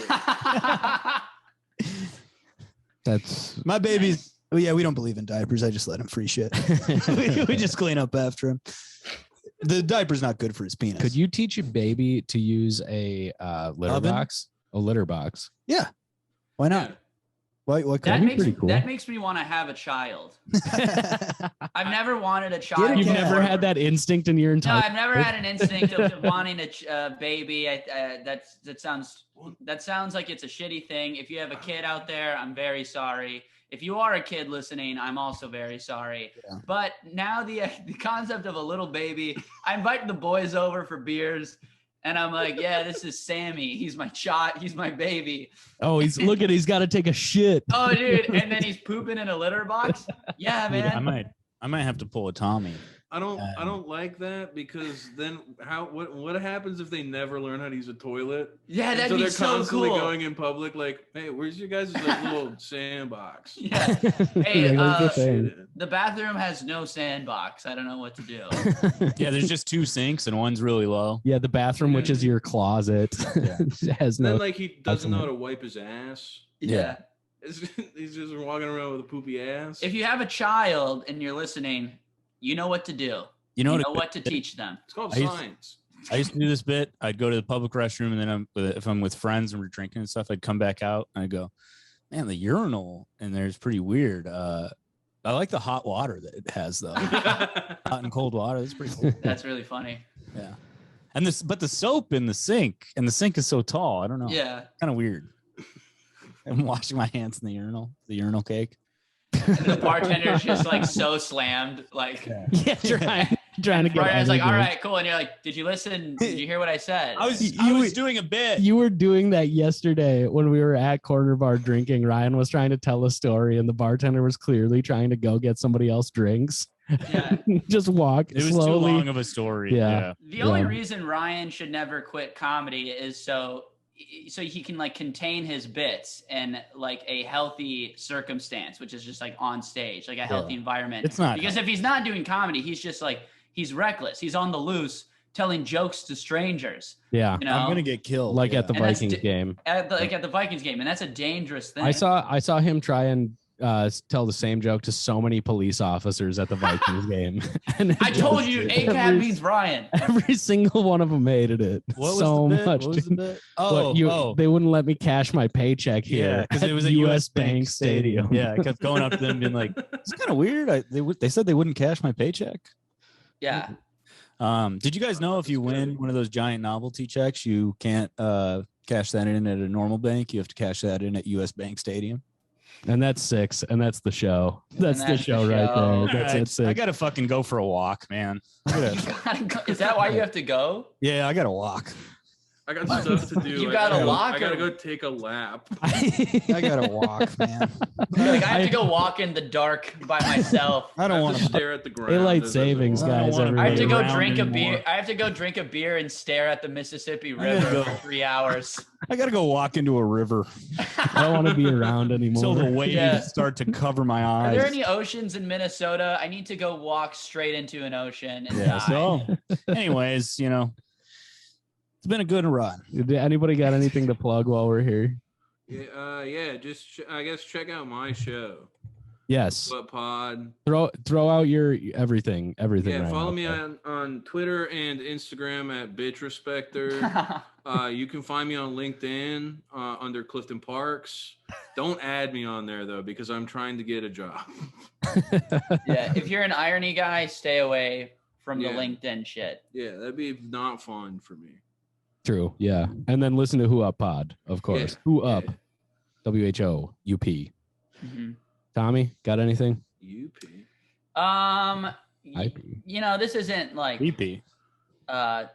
That's my baby's. Well, yeah, we don't believe in diapers. I just let him free shit. we just clean up after him. The diaper's not good for his penis. Could you teach a baby to use a litter box? A litter box. Yeah. Why not? What that makes me want to have a child. I've never wanted a child. You've never had that instinct in your entire. No, I've never had an instinct of wanting a baby. That sounds like it's a shitty thing. If you have a kid out there, I'm very sorry. If you are a kid listening, I'm also very sorry. Yeah. But now the concept of a little baby, I invite the boys over for beers, And I'm like, yeah, this is Sammy. He's my child. He's my baby. Oh, he's got to take a shit. Oh, dude. And then he's pooping in a litter box. Yeah, man. I might have to pull a Tommy. I don't like that because then what happens if they never learn how to use a toilet? Yeah, that'd so be they're so constantly cool. going in public like, hey, where's your guys' like, little sandbox? Yeah. Hey, Yeah, that's the thing. the bathroom has no sandbox. I don't know what to do. Yeah, there's just 2 sinks and one's really low. Yeah, the bathroom, which is your closet, has And no. then like he doesn't know how to wipe his ass. Yeah. He's just walking around with a poopy ass. If you have a child and you're listening, you know what to do. You know what to teach them. It's called I used- science. I used to do this bit. I'd go to the public restroom, and then if I'm with friends and we're drinking and stuff, I'd come back out and I'd go, man, the urinal in there is pretty weird. I like the hot water that it has, though. Hot and cold water. That's pretty cool. That's really funny. Yeah. But the soap in the sink, and the sink is so tall. I don't know. Yeah. Kind of weird. I'm washing my hands in the urinal cake. And the bartender's just like so slammed. Like, Yeah, trying to get. Brian's like, all everything. right, cool. And you're like, did you listen? Did you hear what I said? I was doing a bit. You were doing that yesterday when we were at Corner Bar drinking. Ryan was trying to tell a story, and the bartender was clearly trying to go get somebody else drinks. Yeah. Just walk It was slowly. too long of a story. Yeah. The only Yeah. reason Ryan should never quit comedy is so he can like contain his bits in like a healthy circumstance, which is just like on stage, like a healthy environment. It's not because if he's not doing comedy, he's just like he's reckless. He's on the loose, telling jokes to strangers. Yeah. You know, I'm gonna get killed. Like at the And that's Vikings game. at the Vikings game, and that's a dangerous thing. I saw him try and tell the same joke to so many police officers at the Vikings game. And I told you, ACAB means Ryan. every single one of them hated it. What was so the bit? much. What was the dude. bit? They wouldn't let me cash my paycheck here. because at it was a US U.S. Bank Stadium. Yeah, I kept going up to them and being like, "It's kind of weird." They said they wouldn't cash my paycheck. Yeah. Did you guys know if you win one of those giant novelty checks, you can't cash that in at a normal bank? You have to cash that in at U.S. Bank Stadium. And that's 6. And that's the show. That's the show right there. That's Alright, it. 6. I gotta fucking go for a walk, man. Is that why you have to go? Yeah, I gotta walk. I got stuff to do. You got a locker? I gotta go take a lap. I gotta walk, man. Like, I have to go walk in the dark by myself. I don't want to to. stare at the ground. Daylight as savings, I I don't guys. wanna- I have to go Around drink a anymore. beer. I have to go drink a beer and stare at the Mississippi gotta River go. for 3 hours. I gotta go walk into a river I don't want to be around until the anymore. waves Yeah. start to cover my Are eyes. there any oceans in Minnesota? I need to go walk straight into an ocean and Yeah. die. So, anyways, it's been a good run. Did anybody got anything to plug while we're here? Yeah. Just I guess check out my show. Yes. What pod? Throw out your everything. Yeah, right follow now. me on Twitter and Instagram at Bitch Respecter. You can find me on LinkedIn under Clifton Parks. Don't add me on there though because I'm trying to get a job. Yeah, if you're an irony guy, stay away from the Yeah. LinkedIn shit. Yeah, that'd be not fun for me. True. Yeah. And then listen to Who Up Pod, of course. Yeah. Who Up? WHOUP. Mhm. Tommy, got anything? UP. IP. This isn't like EP.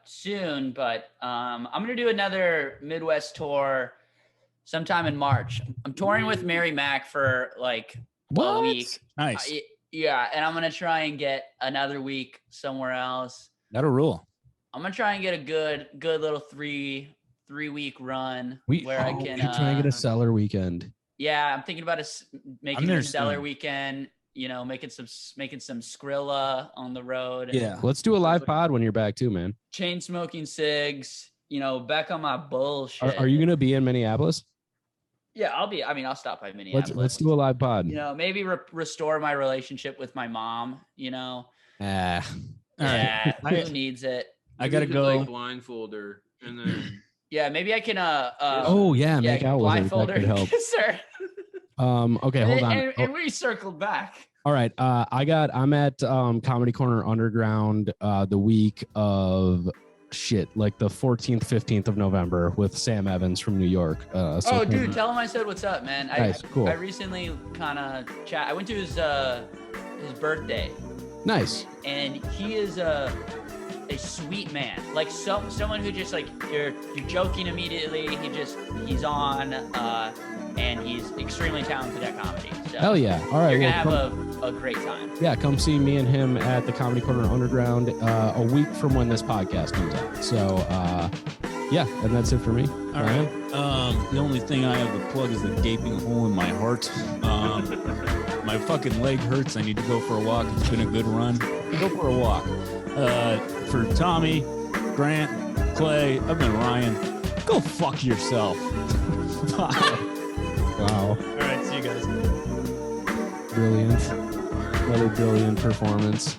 soon, but I'm gonna do another Midwest tour sometime in March. I'm touring with Mary Mac for like a week. Nice. Yeah, and I'm gonna try and get another week somewhere else. That'll rule. I'm gonna try and get a good little three week run where I can try and get a cellar weekend. Yeah, I'm thinking about making there a cellar soon. weekend. Making some Skrilla on the road. and Yeah. Let's do a live pod when you're back too, man. chain smoking cigs. Back on my bullshit. Are you gonna be in Minneapolis? Yeah, I'll stop by Minneapolis. Let's do a live pod. Maybe restore my relationship with my mom. Ah. Yeah, All right. who needs it? I gotta You could, go. like, blindfold her and then Yeah, maybe I can. Oh yeah, make out with her. blindfold That her could and help. kiss her. Okay, hold on. And we circled back. All right. I'm at Comedy Corner Underground the week of like the 14th, 15th of November with Sam Evans from New York. Oh, dude, tell him I said what's up, man. Nice, cool. I recently kind of I went to his birthday, Nice. and he is a sweet man, like someone who just like you're joking immediately. He's on, and he's extremely talented at comedy. So Hell yeah! All right, you're gonna have a great time. Yeah, come see me and him at the Comedy Corner Underground a week from when this podcast comes out. So yeah, and that's it for me. All right. The only thing I have to plug is the gaping hole in my heart. My fucking leg hurts. I need to go for a walk. It's been a good run. Go for a walk. For Tommy, Grant, Clay, I've been Ryan. Go fuck yourself. Bye. Wow. All right, see you guys. Brilliant. Another brilliant performance.